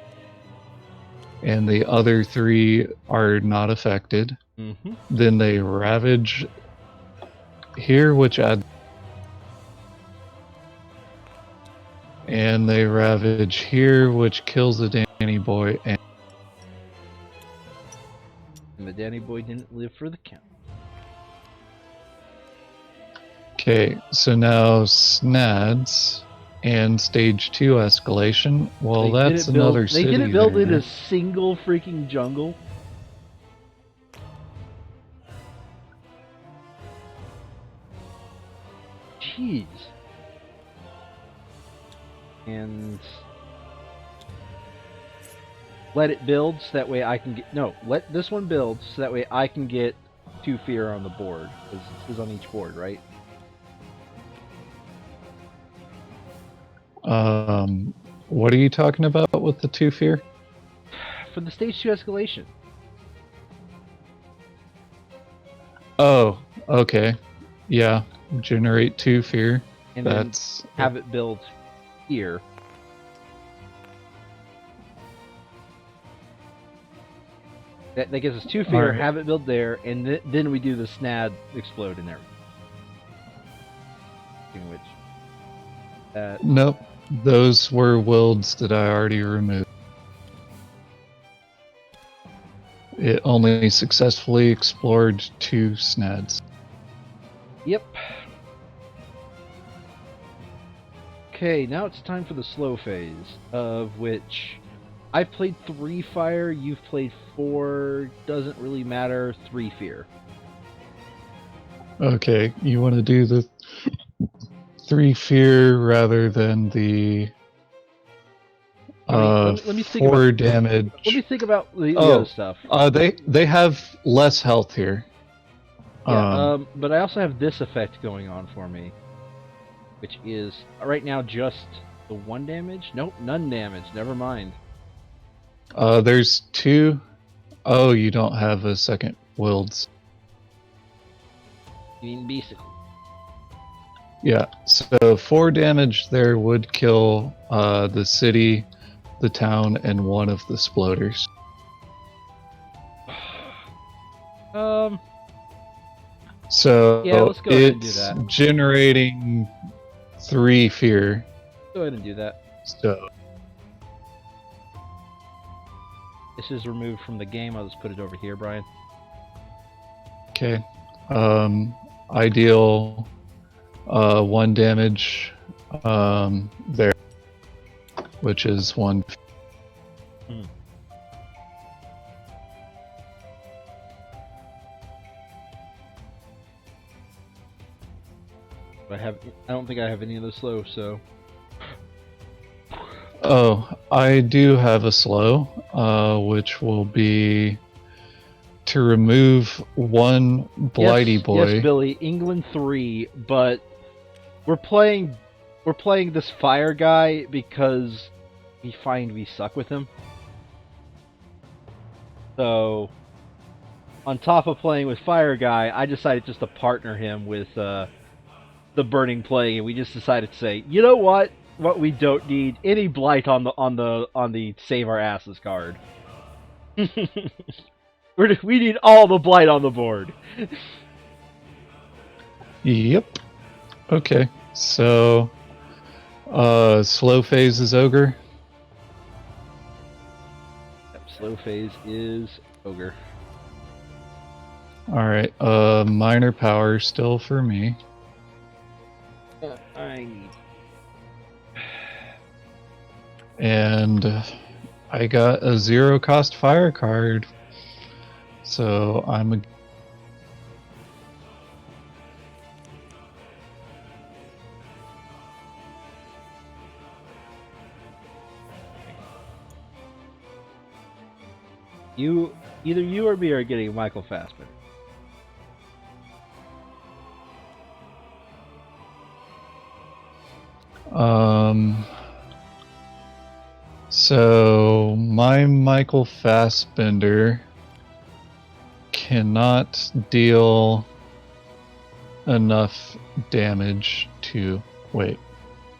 and the other 3 are not affected. Mm-hmm. Then they ravage here, which adds... And they ravage here, which kills the Danny Boy. And the Danny Boy didn't live for the count. Okay, so now Snads and stage 2 escalation. Well, that's another city. They didn't build in a single freaking jungle. Jeez. And let it build so that way I can get... No, let this one build so that way I can get 2 fear on the board. Because this is on each board, right? What are you talking about with the 2 fear? For the stage 2 escalation. Oh, okay. Yeah, generate 2 fear. And that's then have it build here. That gives us 2 fear, have it build there, and then we do the snad explode in there. Which nope, those were wilds that I already removed. It only successfully explored 2 snads. Yep. Okay, now it's time for the slow phase, of which I've played 3 fire, you've played 4, doesn't really matter, 3 fear. Okay, you want to do the 3 fear rather than the let me think 4 damage. Let me think about the other stuff. They have less health here. Yeah, but I also have this effect going on for me, which is right now just The 1 damage? Nope, none damage. Never mind. There's 2. Oh, you don't have a second wilds. You mean basically. Yeah, so 4 damage there would kill the city, the town, and one of the sploders. So Yeah, let's go ahead and do it's that. generating 3 fear. Go ahead and do that. So This is removed from the game. I'll just put it over here, Brian. okay, I deal 1 damage there, which is 1. I don't think I have any of the slow, so. Oh, I do have a slow, which will be to remove 1 Blighty yes, Boy. Yes, Billy. England 3, but we're playing this fire guy because we find we suck with him. So, on top of playing with fire guy, I decided just to partner him with the burning plague, and we just decided to say, you know what? What we don't need any blight on the save our asses card. We need all the blight on the board. Yep. Okay. So, slow phase is ogre. Yep, slow phase is ogre. All right. Minor power still for me. And I got a 0 cost fire card. So I'm a Either you or me are getting Michael Fassbender. So my Michael Fassbender cannot deal enough damage to wait.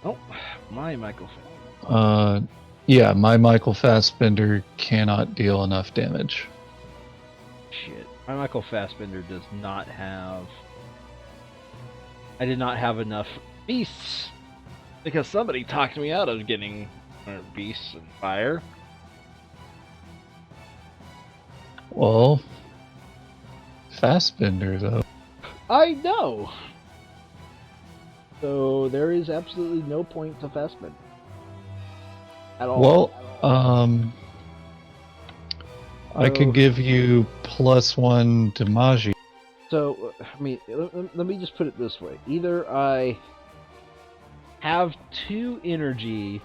Oh, my Michael Fassbender. Yeah, my Michael Fassbender cannot deal enough damage. Shit. My Michael Fassbender does not have... I did not have enough beasts. Because somebody talked me out of getting beasts and fire. Well, Fassbender, though. I know! So there is absolutely no point to Fassbender. At all. Well, I could give you +1 to Magi. So, I mean, let me just put it this way. Either I have 2 energy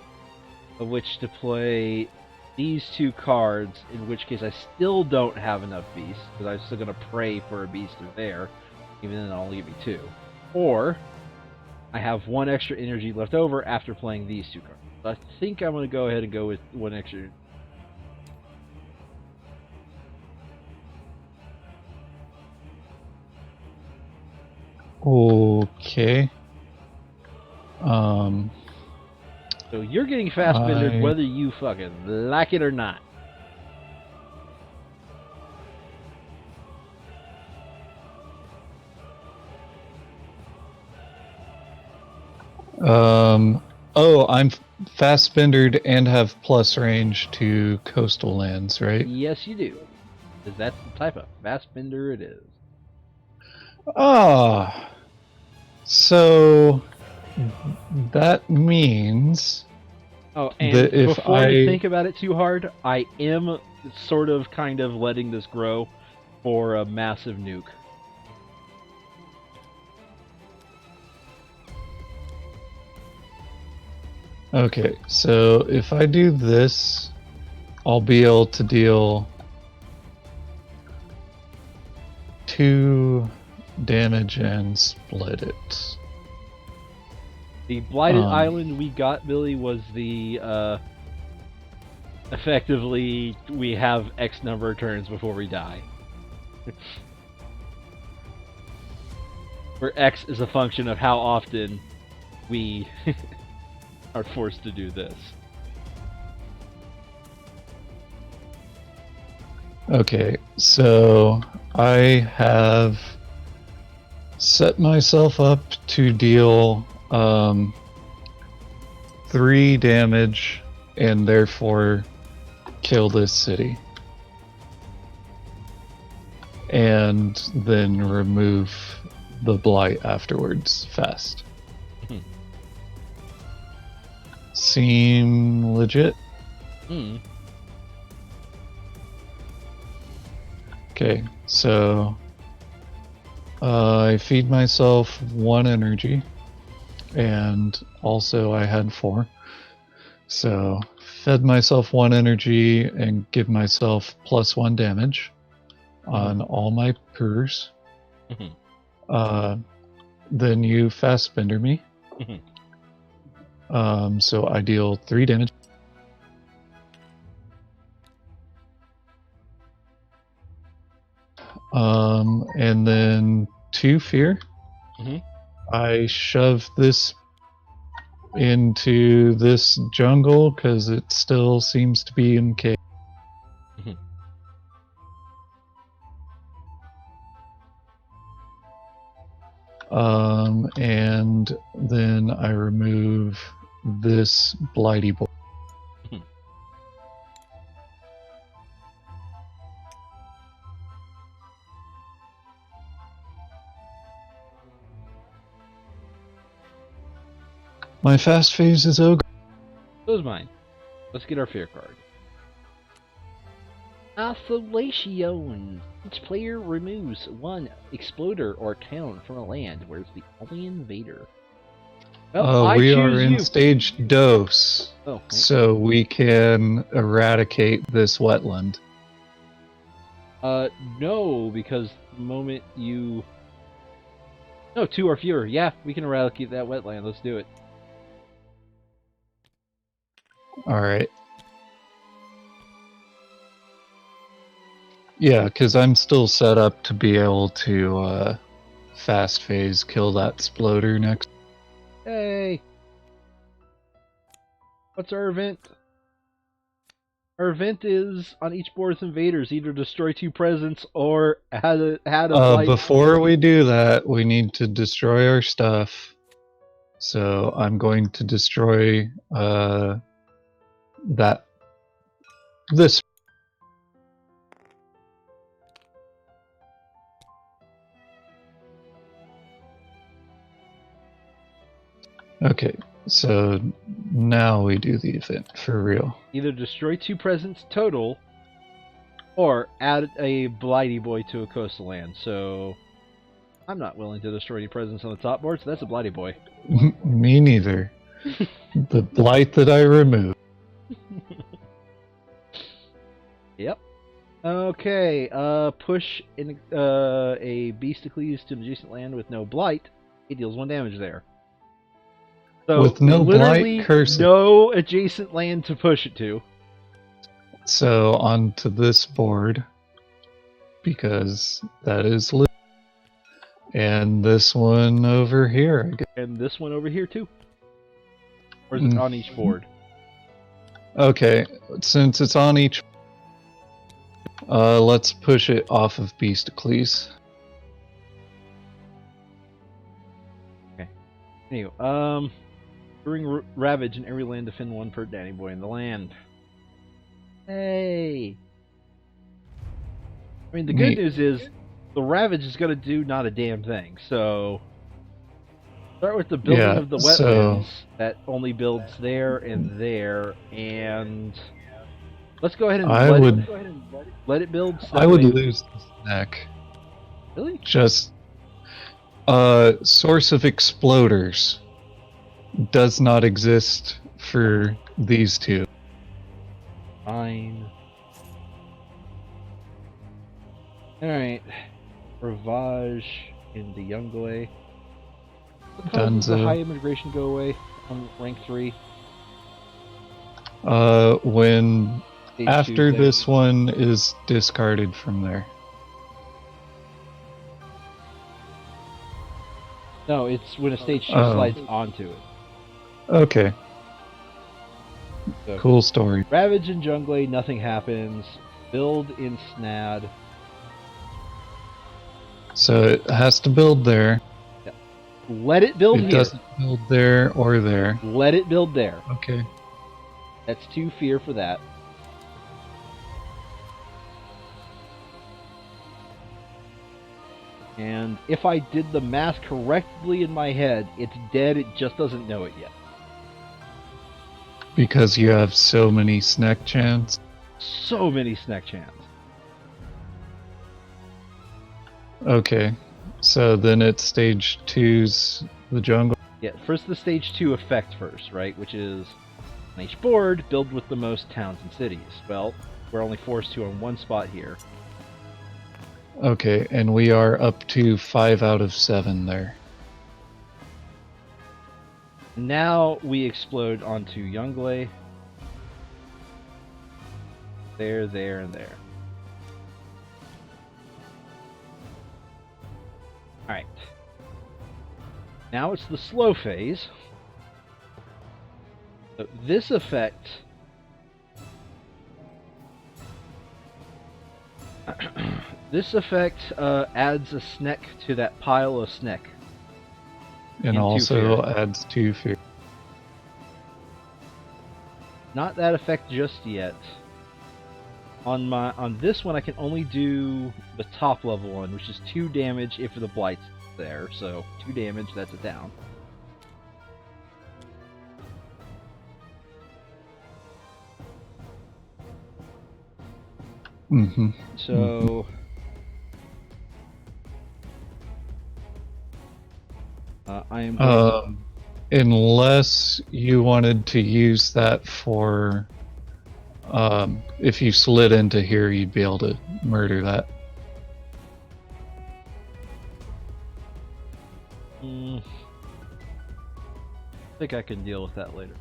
of which to play these 2 cards, in which case I still don't have enough beasts, because I'm still going to pray for a beast through there, even then it'll only give me 2. Or, I have 1 extra energy left over after playing these 2 cards. So I think I'm going to go ahead and go with 1 extra. Okay. So you're getting Fassbendered whether you fucking like it or not. Oh, I'm Fassbendered and have plus range to coastal lands, right? Yes, you do. Because that's the type of Fassbender it is. Ah. So that means... Oh, and before you think about it too hard, I am sort of kind of letting this grow for a massive nuke. Okay, so if I do this, I'll be able to deal 2 damage and split it. The blighted Um, island we got, Billy, was the effectively we have X number of turns before we die. Where X is a function of how often we are forced to do this. Okay, so I have set myself up to deal 3 damage and therefore kill this city. And then remove the blight afterwards fast. Seem legit? Okay, so I feed myself 1 energy, and also I had 4. So fed myself 1 energy and give myself +1 damage on all my purrs. Then you fast spinner me. So I deal 3 damage. And then 2 fear. I shove this into this jungle because it still seems to be in cave. And then I remove this blighty boy. My fast phase is ogre. So is mine. Let's get our fear card. Isolation. Each player removes 1 exploder or town from a land where it's the only invader. Well, we I are choose in you. stage dose, Oh, wait. so we can eradicate this wetland. No, because the moment you... No, 2 or fewer. Yeah, we can eradicate that wetland. Let's do it. Alright. Yeah, because I'm still set up to be able to fast phase kill that sploder next. Hey! What's our event? Our event is on each board with invaders, either destroy 2 presents or add a blight. Before we do that, we need to destroy our stuff. So I'm going to destroy this. Okay, so now we do the event for real. Either destroy 2 presents total, or add a blighty boy to a coastal land. So I'm not willing to destroy any presents on the top board, so that's a blighty boy. Me neither. The blight that I removed. Yep. Okay, push in a Beastocles to an adjacent land with no blight. It deals 1 damage there. So with no literally blight curse. No adjacent land to push it to. So onto this board, because that is lit. And this one over here. I guess. And this one over here too. Or is it on each board? Okay, since it's on each, let's push it off of Beastocles. Okay. Anyway, during Ravage in every land, defend 1 per Danny Boy in the land. Hey! I mean, the good news is the Ravage is going to do not a damn thing, so... Start with the building of the wetlands that only builds there and there, and... Let's go ahead and let it build. So I would lose this neck. Really? Just... source of exploders does not exist for these 2. Fine. Alright. Ravage in the Youngway. How does the high Dunzo. immigration go away on rank 3? When Stage 2 after thing? this one is discarded from there. No, it's when a stage 2 Oh. slides onto it. Okay. So, Cool story. Ravage in Jungle, nothing happens. Build in Snad. So it has to build there. Let it build It here. doesn't build there or there. Let it build there. Okay. That's 2 fear for that. And if I did the math correctly in my head, it's dead, it just doesn't know it yet. Because you have so many snack chants. So many snack chants. Okay. So then it's stage 2's the jungle. Yeah, first the stage 2 effect first, right? Which is on each board, build with the most towns and cities. Well, we're only forced to on one spot here. Okay, and we are up to 5 out of 7 there. Now we explode onto Yongle. There, there, and there. Alright. Now it's the slow phase. So this effect adds a snack to that pile of snack. And also adds 2 fear. Not that effect just yet. On this one I can only do the top level one, which is 2 damage if the blight's there. So 2 damage, that's a down. Mm-hmm. So I am unless you wanted to use that for if you slid into here, you'd be able to murder that. I think I can deal with that later.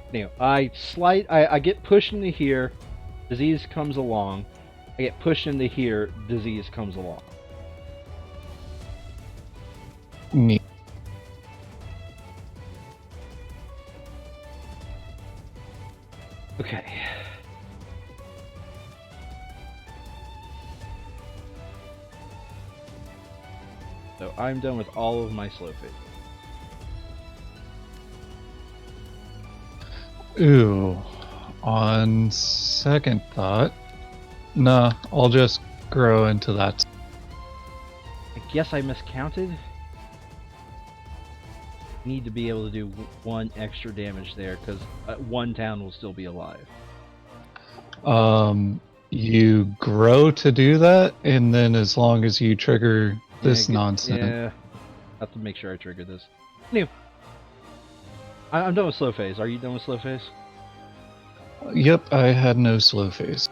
Anyway, I get pushed into here, disease comes along. I get pushed into here, disease comes along. Neat. Okay. So I'm done with all of my slow phase. Ooh, on second thought, nah, I'll just grow into that. I guess I miscounted. Need to be able to do 1 extra damage there because 1 town will still be alive. You grow to do that, and then as long as you trigger this nonsense. Yeah, I have to make sure I trigger this. Anyway, I'm done with slow phase. Are you done with slow phase? Yep, I had no slow phase.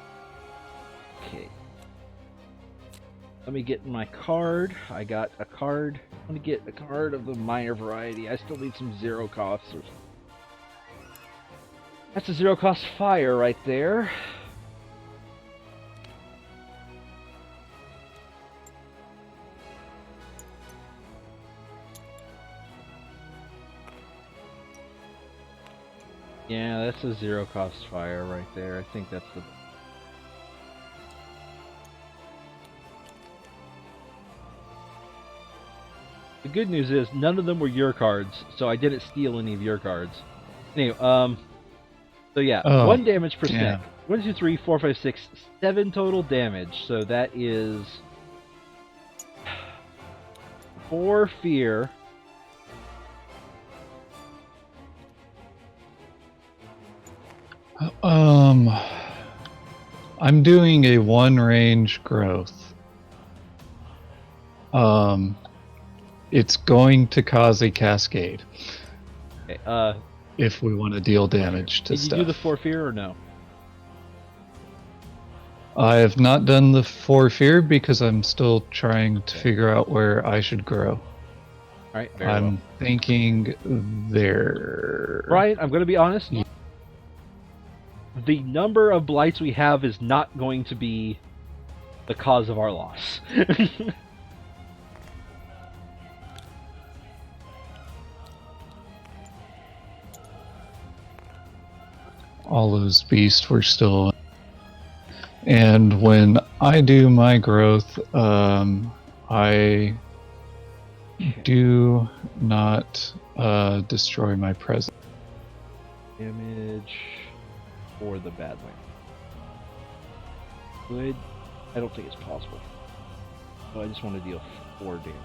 Okay. Let me get my card. I got a card. I'm gonna get a card of the minor variety. I still need some 0 costs. That's a 0 cost fire right there. Yeah, that's a 0 cost fire right there. I think that's the... The good news is none of them were your cards, so I didn't steal any of your cards. Anyway, so yeah, 1 damage per snack. 1, 2, 3, 4, 5, 6, 7 total damage. So that is 4 fear. I'm doing a 1 range growth. It's going to cause a cascade. Okay, if we want to deal damage to stuff. Did you do the 4 fear or no? I have not done the for fear because I'm still trying to figure out where I should grow. Alright, very I'm well. thinking there. Brian, I'm going to be honest. Yeah. The number of blights we have is not going to be the cause of our loss. All those beasts were still. And when I do my growth, I do not destroy my present. Damage for the Badland. Good. I don't think it's possible. So I just want to deal 4 damage.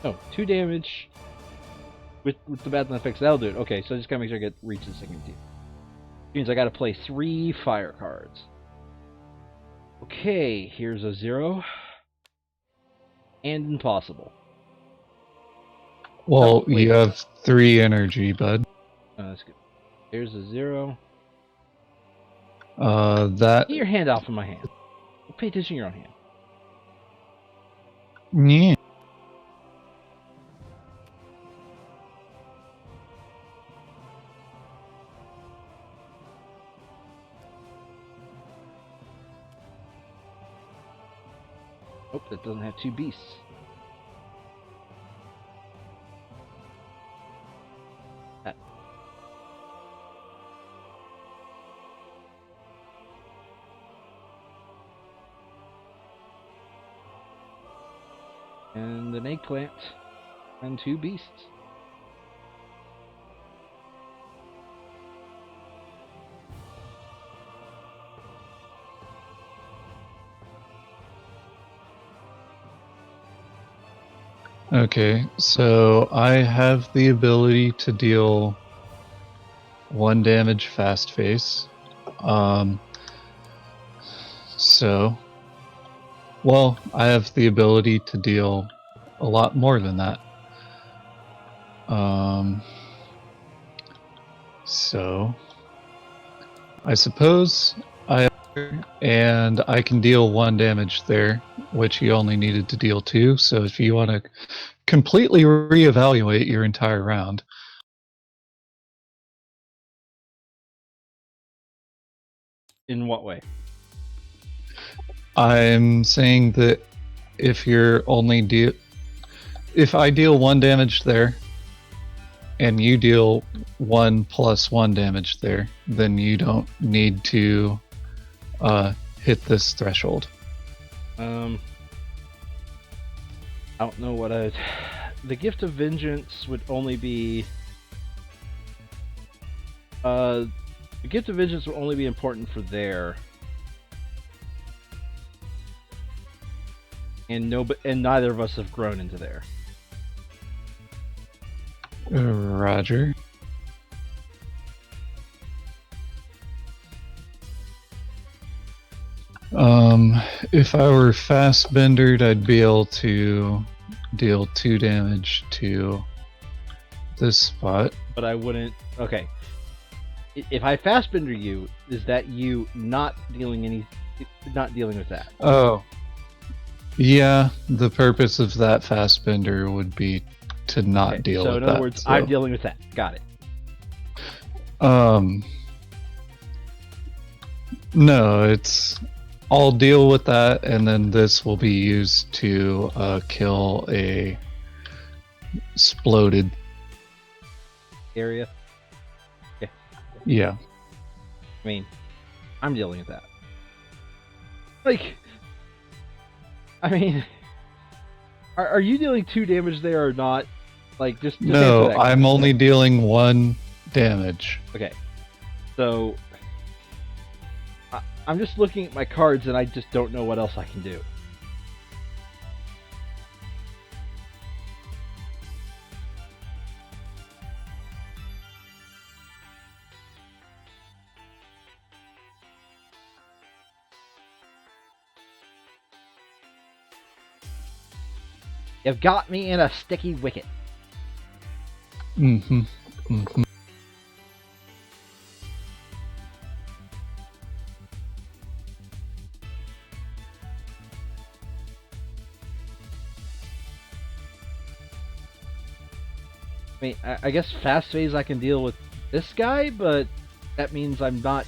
Oh, 2 damage with the Badland effects. That'll do it. Okay, so I just gotta make sure I get reach the second team. Means I gotta play 3 fire cards. Okay, here's a 0. And impossible. Well, Oh, wait. you have 3 energy, bud. Oh, that's good. Here's a 0. That. Get your hand off of my hand. Pay attention to your own hand. Yeah. Oh, that doesn't have 2 beasts. That. And an eggplant. And 2 beasts. Okay, so I have the ability to deal 1 damage fast face. Well, I have the ability to deal a lot more than that. So I suppose and I can deal 1 damage there, which you only needed to deal 2. So if you want to completely reevaluate your entire round. In what way? I'm saying that if you're only if I deal 1 damage there, and you deal 1 plus 1 damage there, then you don't need to hit this threshold. I don't know what I. The Gift of Vengeance would only be. The Gift of Vengeance will only be important for there. And neither of us have grown into there. Roger. If I were fast bendered, I'd be able to deal 2 damage to this spot. But I wouldn't. Okay. If I fastbender you, is that you not dealing with that? Oh. Yeah, the purpose of that fast bender would be to not deal with that. So in other words, I'm dealing with that. Got it. No, it's I'll deal with that, and then this will be used to kill a exploded area. Okay. Yeah. I mean, I'm dealing with that. Like, I mean, are you dealing 2 damage there or not? Like, just no, I'm only dealing 1 damage. Okay, so I'm just looking at my cards and I just don't know what else I can do. You've got me in a sticky wicket. Mm-hmm. Mhm. I mean, I guess fast phase I can deal with this guy, but that means I'm not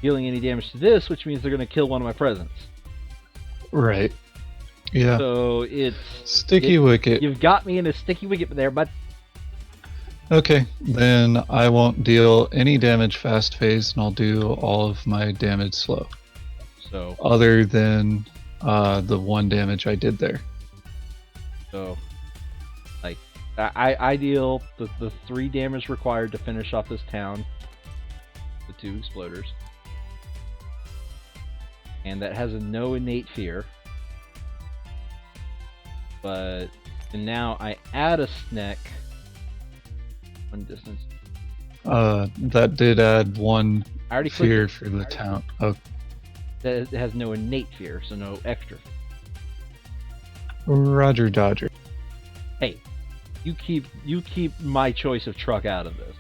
dealing any damage to this, which means they're going to kill one of my presents. Right. Yeah. So it's Sticky wicket. You've got me in a sticky wicket there, but Okay, then I won't deal any damage fast phase, and I'll do all of my damage slow. So Other than the 1 damage I did there. So, like, I deal the 3 damage required to finish off this town, the 2 exploders, and that has a no innate fear. But and now I add a snack. 1 distance. That did add 1 I already fear clicked for the town. Oh, that it has no innate fear, so no extra. Roger Dodger. Hey, you keep my choice of truck out of this.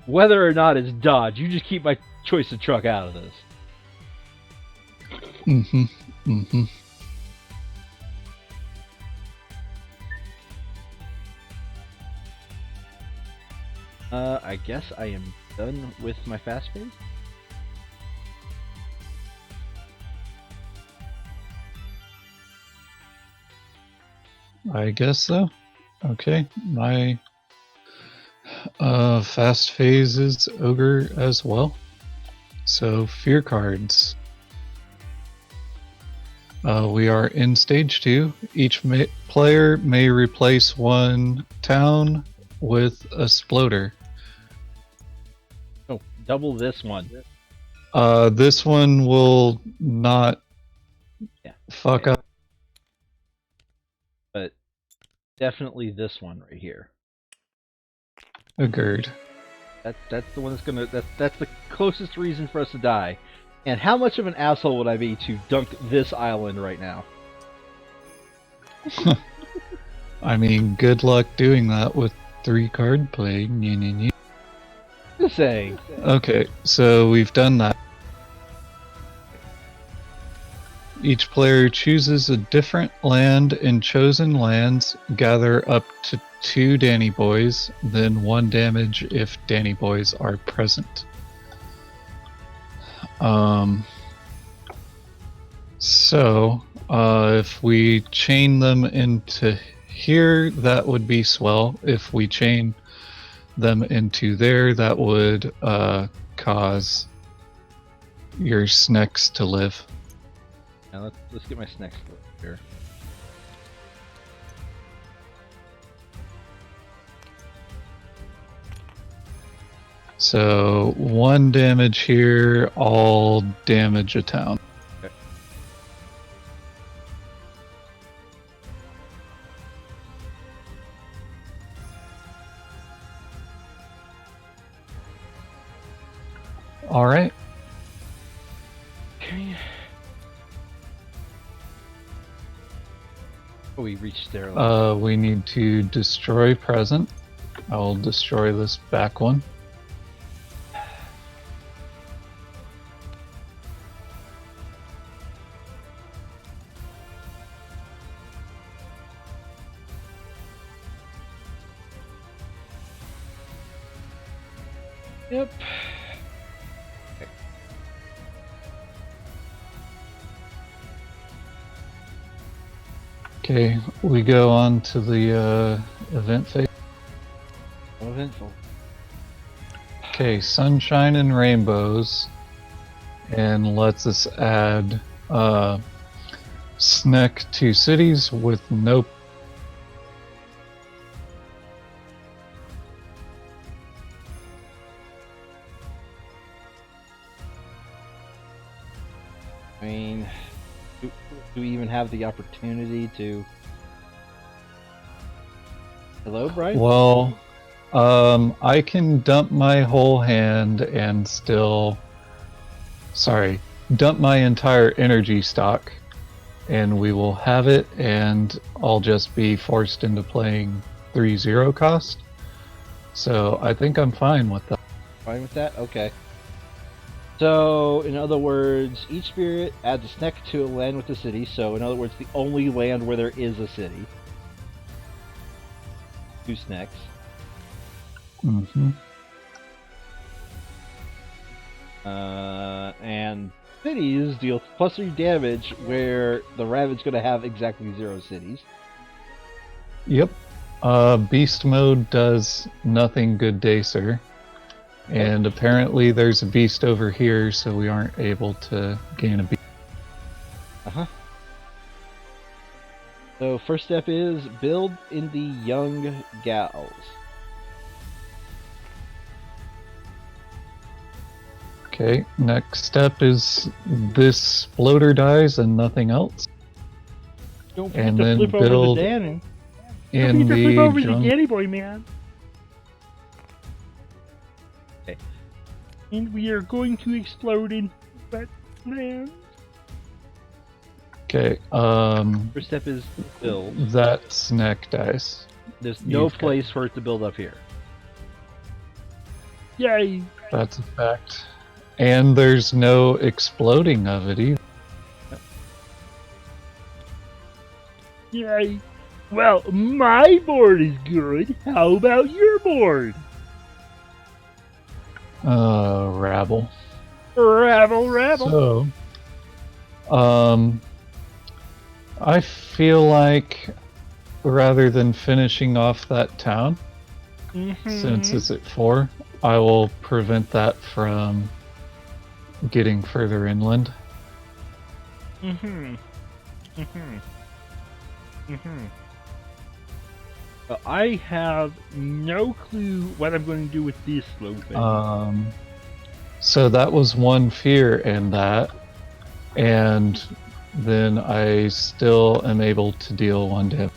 Whether or not it's dodge, you just keep my choice of truck out of this. Mm-hmm. Mm-hmm. I guess I am done with my fast phase. I guess so. Okay, my fast phase is ogre as well. So fear cards. We are in stage 2. Each player may replace 1 town with a sploder. Oh, double this one. This one will not fuck up. But definitely this one right here. Agreed. That's the one that's gonna that's the closest reason for us to die. And how much of an asshole would I be to dunk this island right now? I mean, good luck doing that with 3 card play. Just saying. Okay, so we've done that. Each player chooses a different land. In chosen lands, gather up to 2 Danny Boys, then 1 damage if Danny Boys are present. So, if we chain them into here, that would be swell. If we chain them into there, that would cause your snacks to live. Now let's get my snacks here. So 1 damage here, all damage a town. Okay. All right. Okay. Oh, we reached there. We need to destroy present. I'll destroy this back one. Yep. Okay, we go on to the event phase. Eventful. Okay, sunshine and rainbows, and lets us add snack to cities with no. I mean, do we even have the opportunity to? Hello, Brian? Well, I can dump my whole hand and still sorry, dump my entire energy stock, and we will have it, and I'll just be forced into playing 3-0 cost. So I think I'm fine with that. Fine with that? Okay. So, in other words, each spirit adds a snack to a land with a city. So, in other words, the only land where there is a city. 2 snacks. Mm-hmm. And cities deal +3 damage, where the Ravage going to have exactly 0 cities. Yep. Beast mode does nothing good day, sir. And apparently there's a beast over here, so we aren't able to gain a beast. Uh-huh. So first step is build in the young gals. Okay, next step is this floater dies and nothing else. Don't forget And to then flip over the build Danny. in Don't forget to flip over the the Danny boy, man. Okay. And we are going to explode in wet land. Okay, First step is build. that snack dies. There's no You've got- place for it to build up here. Yay! That's a fact. And there's no exploding of it either. Yay! Well, my board is good. How about your board? Rabble. Rabble, rabble. So, I feel like rather than finishing off that town, since it's at 4, I will prevent that from getting further inland. I have no clue what I'm going to do with this slow thing. So that was one fear in that, and then I still am able to deal 1 damage.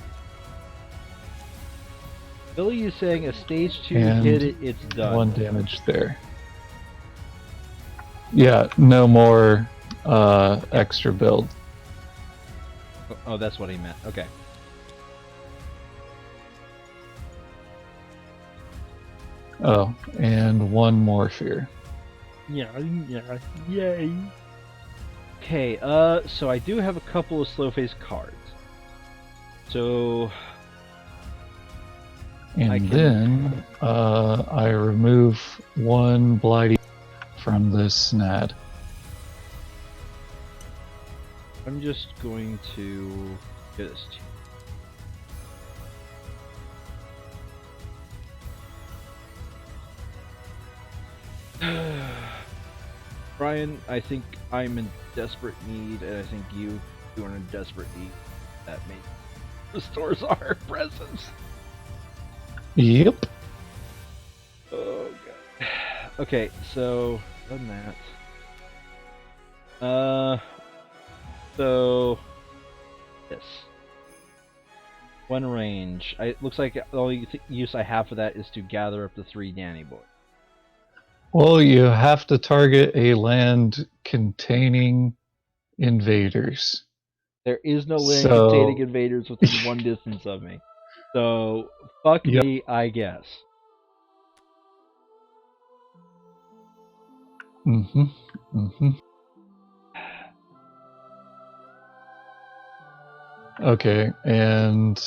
Billy is saying a stage 2 And hit it, it's done. 1 damage there. Yeah, no more extra build. Oh, that's what he meant. Okay. Oh, and 1 more fear. Yeah, yay. Okay, so I do have a couple of slow phase cards. So And then I remove 1 blighty from this snad. I'm just going to get this to Brian, I think I'm in desperate need, and I think you are in desperate need. That may restores our presence. Yep. Oh god. Okay, so done that. So this 1 range. It looks like the only use I have for that is to gather up the 3 Danny boys. Well, you have to target a land containing invaders. There is no land So- containing invaders within 1 distance of me. So fuck Yep. me, I guess. Okay, and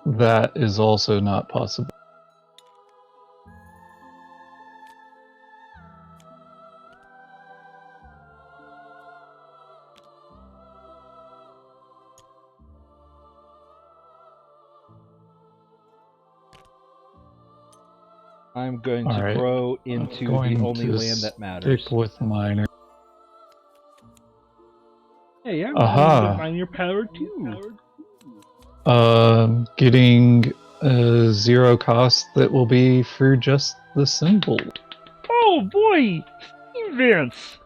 that is also not possible. I'm going to Alright. grow into the Going only to land that matters. Stick with minor. Hey, I'm Aha. going to minor power too. Getting a 0 cost that will be for just the symbol. Oh boy! Vince!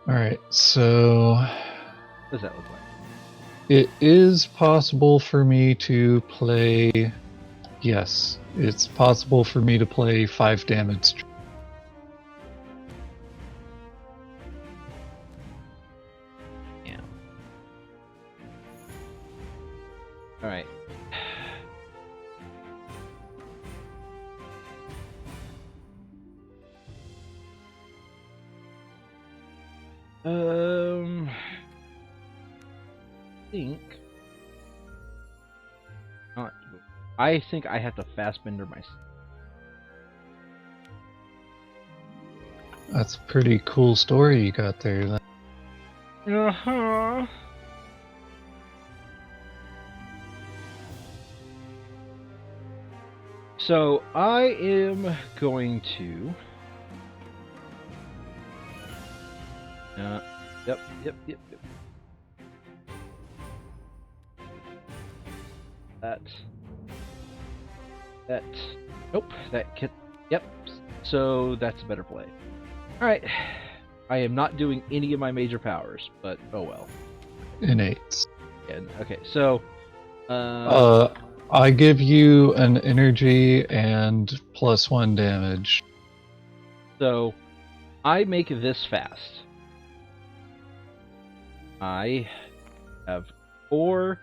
Alright, so What does that look like? it is possible for me to play Yes, it's possible for me to play 5 damage. Yeah. All right. I think I have to fastbender myself. That's a pretty cool story you got there. Uh-huh. So I am going to. Yep. That. Nope. Yep. So that's a better play. All right. I am not doing any of my major powers, but oh well. Innate. And okay, so. I give you an energy and +1 damage. So, I make this fast. I have 4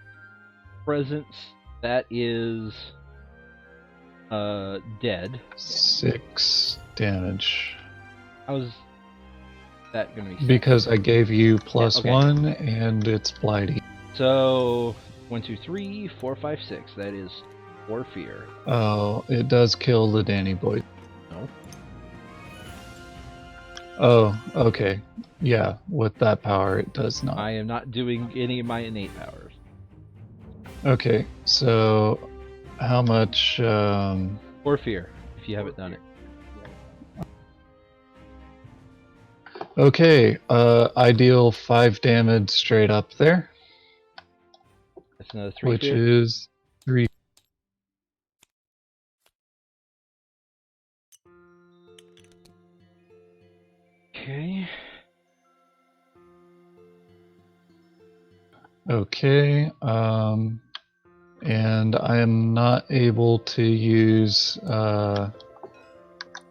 presents that is dead. 6 damage. How's that gonna be? Because I gave you okay. +1 and it's blighty. So 1, 2, 3, 4, 5, 6. That is 4 fear. Oh, it does kill the Danny boy. No. Oh, okay. Yeah, with that power, it does not. I am not doing any of my innate powers. Okay, so how much? 4 fear, if you haven't done it. Okay, I deal 5 damage straight up there. That's another 3 which fear. is 3. Okay. Okay, and I am not able to use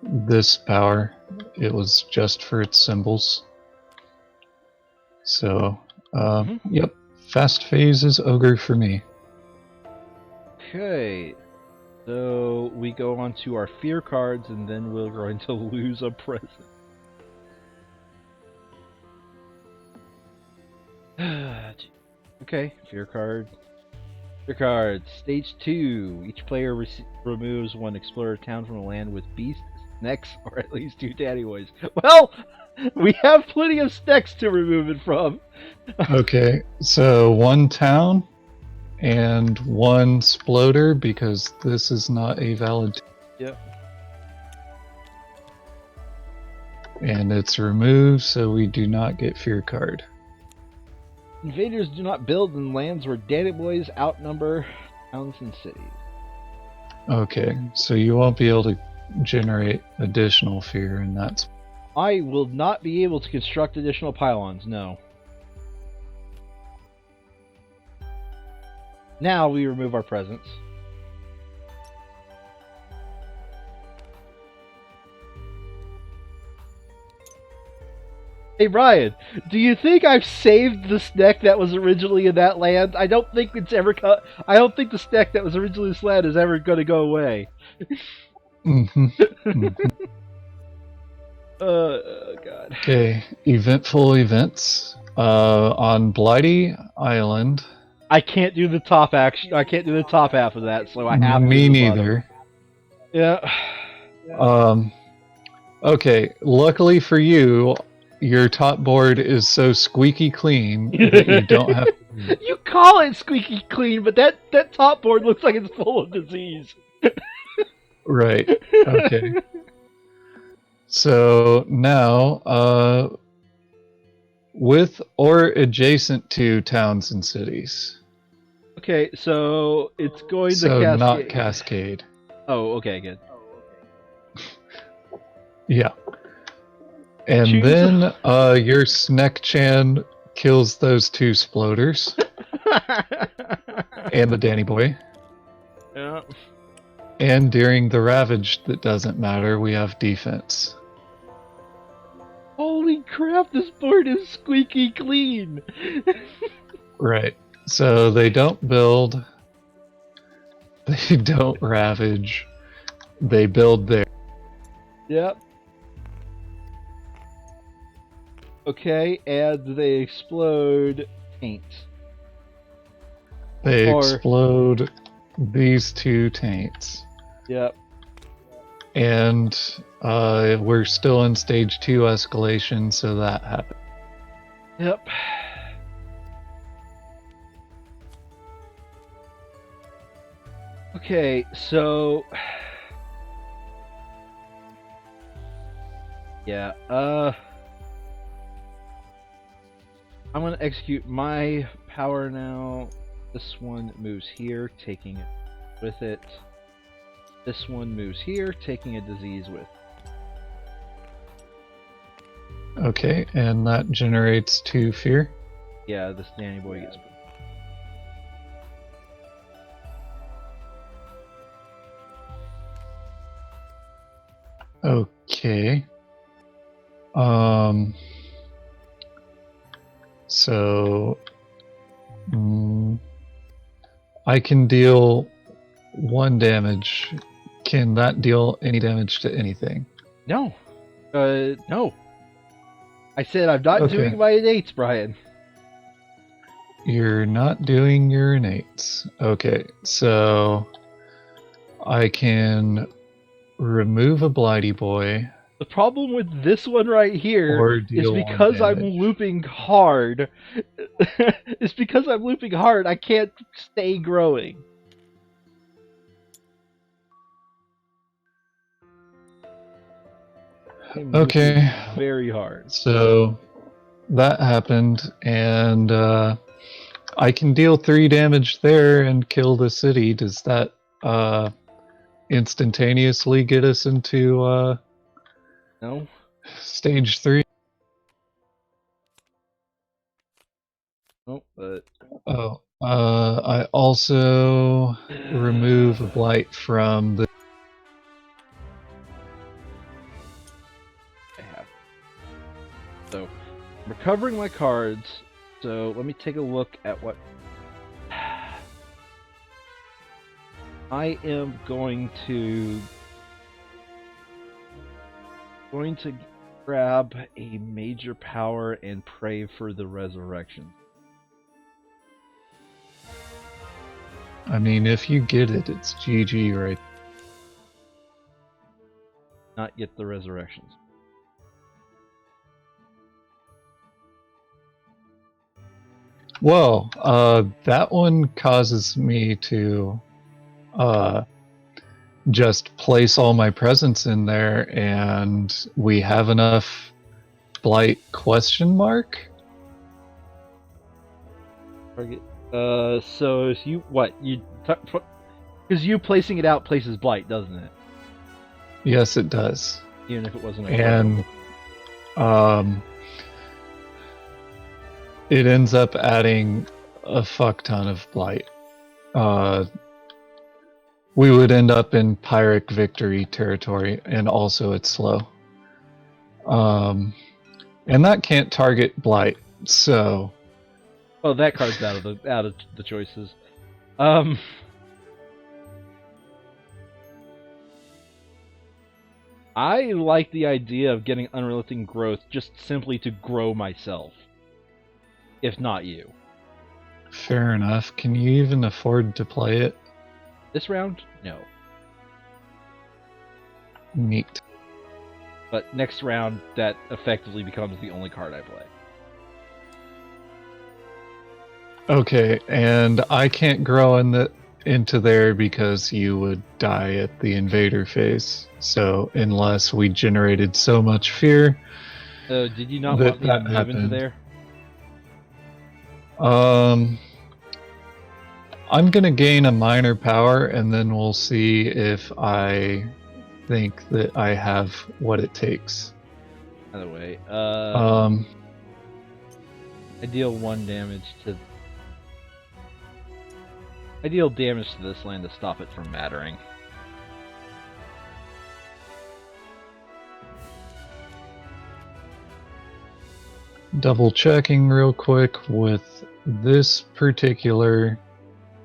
this power. It was just for its symbols. So, yep, fast phase is ogre for me. Okay. So we go on to our fear cards, and then we're going to lose a present. Okay, fear card. Fear cards. Stage 2. Each player removes 1 explorer town from a land with beasts, snacks, or at least 2 daddy boys. Well, we have plenty of snacks to remove it from. Okay, so 1 town and 1 sploder because this is not a valid. Yep. And it's removed, so we do not get fear card. Invaders do not build in lands where daddy boys outnumber towns and cities. Okay, so you won't be able to generate additional fear, and that's. I will not be able to construct additional pylons, no. Now we remove our presents. Hey Ryan, do you think I've saved the snack that was originally in that land? I don't think it's ever I don't think the snack that was originally in this land is ever going to go away. Oh god. Okay, eventful events. On Blighty Island. I can't do the top action. I can't do the top half of that, so I have to. Me do the neither. Yeah. Okay, luckily for you, your top board is so squeaky clean that you don't have to... You call it squeaky clean, but that top board looks like it's full of disease. Right. Okay. So now, with or adjacent to towns and cities. Okay, so it's going So to cascade. not cascade. Oh, okay, good. Yeah. And Choose then your Sneck-chan kills those 2 sploders. And the Danny boy. Yeah. And during the Ravage that doesn't matter, we have defense. Holy crap, this board is squeaky clean! Right. So they don't build, they don't ravage, they build there. Yep. Okay, and they explode taint. They explode these two taints. Yep. And we're still in stage 2 escalation, so that happened. Yep. Okay, so yeah, I'm gonna execute my power now. This one moves here, taking it with it. This one moves here, taking a disease with. Okay, and that generates 2 fear. Yeah, this Danny boy gets. Okay. So I can deal 1 damage. Can that deal any damage to anything? No. No. I said I'm not doing my innates, Brian. You're not doing your innates. Okay, so I can remove a Blighty Boy. The problem with this one right here is because I'm damage. looping hard. It's because I'm looping hard, I can't stay growing. Okay. Very hard. So that happened, and I can deal 3 damage there and kill the city. Does that instantaneously get us into No. stage 3? Nope, but Oh, I also remove a blight from the. I have. So, I'm recovering my cards. So let me take a look at what I am going to grab a major power and pray for the resurrection. I mean, if you get it, it's GG, right? Not yet the resurrections. Well, that one causes me to just place all my presents in there, and we have enough blight question mark. Target. So if you because you placing it out places blight, doesn't it? Yes, it does. Even if it wasn't a And it ends up adding a fuck ton of blight. We would end up in Pyrrhic victory territory, and also it's slow. And that can't target blight, so. Oh, that card's out of the choices. I like the idea of getting unrelenting growth just simply to grow myself, if not you. Fair enough. Can you even afford to play it? This round, no. Neat. But next round, that effectively becomes the only card I play. Okay, and I can't grow into there because you would die at the invader phase. So unless we generated so much fear, did you not want me to move into there? I'm gonna gain a minor power, and then we'll see if I think that I have what it takes. By the way, I deal 1 damage to. I deal damage to this land to stop it from mattering. double checking real quick with this particular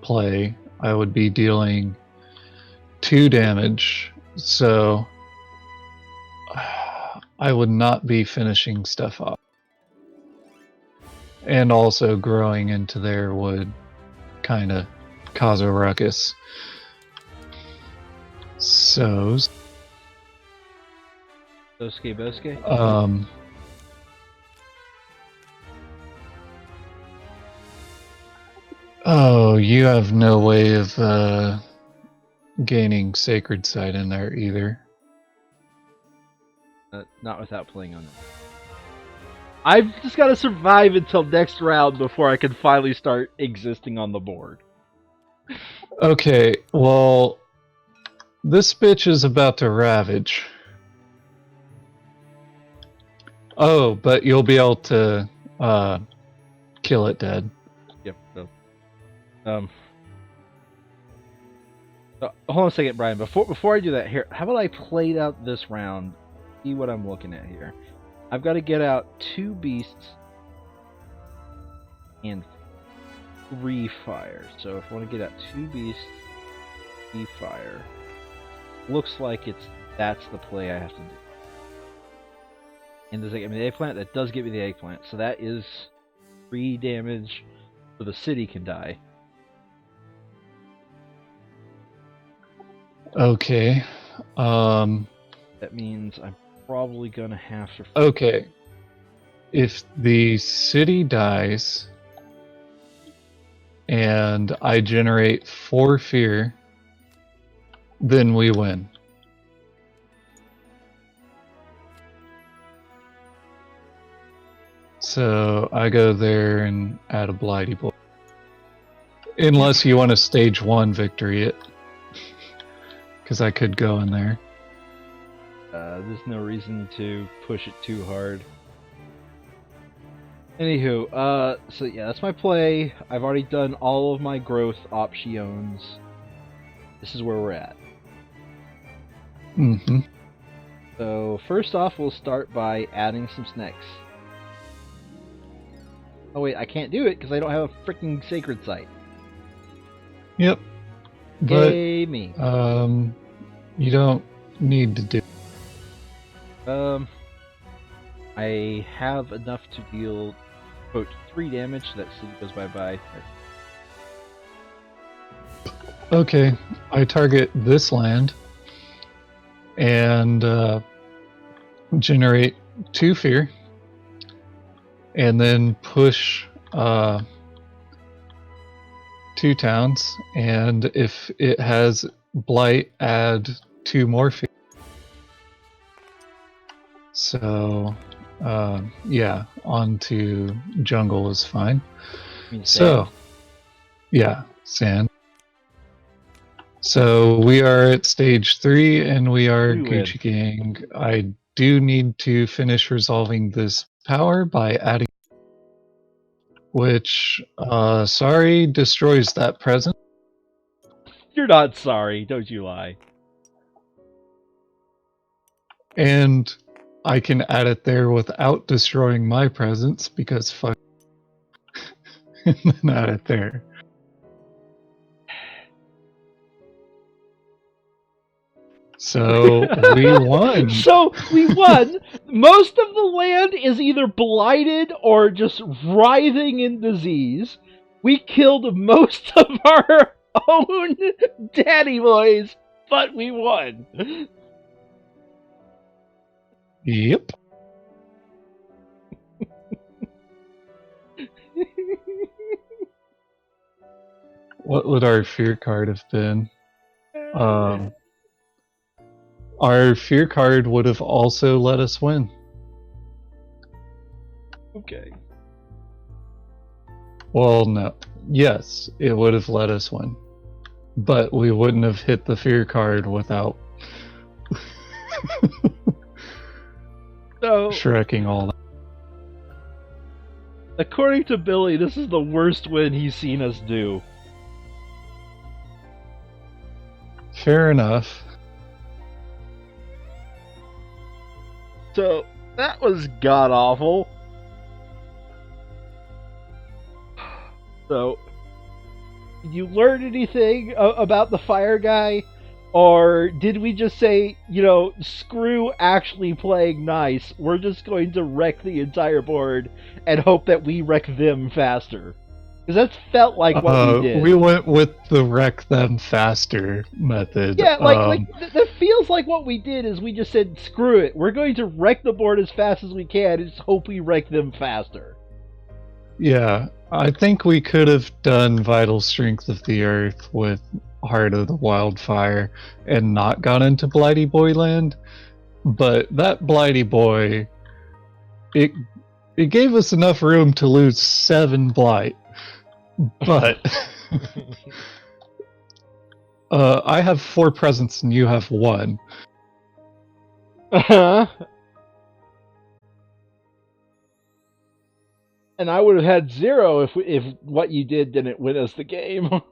play, I would be dealing 2 damage, so I would not be finishing stuff off. And also growing into there would kind of cause a ruckus. So, Bosque. Oh, you have no way of gaining Sacred Sight in there either. Not without playing on it. I've just got to survive until next round before I can finally start existing on the board. Okay, well, this bitch is about to ravage. Oh, but you'll be able to kill it dead. Yep. So, hold on a second, Brian. Before I do that, here, how about I played out this round? See what I'm looking at here. I've got to get out 2 beasts and 3 fire. So if I want to get out 2 beasts, 3 fire, looks like that's the play I have to do. And does it give me the eggplant? That does give me the eggplant. So that is 3 damage, so the city can die. Okay. That means I'm probably gonna have to. Okay. If the city dies and I generate 4 fear, then we win. So I go there and add a Blighty Boy. Unless you want a stage 1 victory it. Because I could go in there. There's no reason to push it too hard. Anywho, so yeah, that's my play. I've already done all of my growth options. This is where we're at. Mm-hmm. So first off, we'll start by adding some snakes. Oh wait, I can't do it because I don't have a freaking Sacred Sight. Yep. But, Yay me. you don't need to do. I have enough to deal, quote, 3 damage. That city goes bye-bye. Okay, I target this land and generate 2 fear, and then push 2 towns, and if it has blight, add 2 more fear. So, yeah, on to jungle is fine. So, yeah, sand. So we are at stage 3 and we are Gucci Gang. I do need to finish resolving this power by adding, which, sorry, destroys that present. You're not sorry, don't you lie. And I can add it there without destroying my presence because fuck. And then add it there. So we won. So we won. Most of the land is either blighted or just writhing in disease. We killed most of our own daddy boys, but we won. Yep. What would our fear card have been? Our fear card would have also let us win. Okay. Well, no. Yes, it would have let us win. But we wouldn't have hit the fear card without shrekking all that. According to Billy, this is the worst win he's seen us do. Fair enough. So, that was god-awful. So, did you learn anything about the fire guy? Or did we just say, screw actually playing nice, we're just going to wreck the entire board and hope that we wreck them faster? Because that's felt like what we did. We went with the wreck them faster method. Yeah, that feels like what we did is we just said, screw it, we're going to wreck the board as fast as we can and just hope we wreck them faster. Yeah, I think we could have done Vital Strength of the Earth with Heart of the Wildfire and not gone into Blighty Boy land, but that Blighty Boy, it gave us enough room to lose 7 Blight. But I have 4 presents and you have 1. And I would have had 0 if what you did didn't win us the game.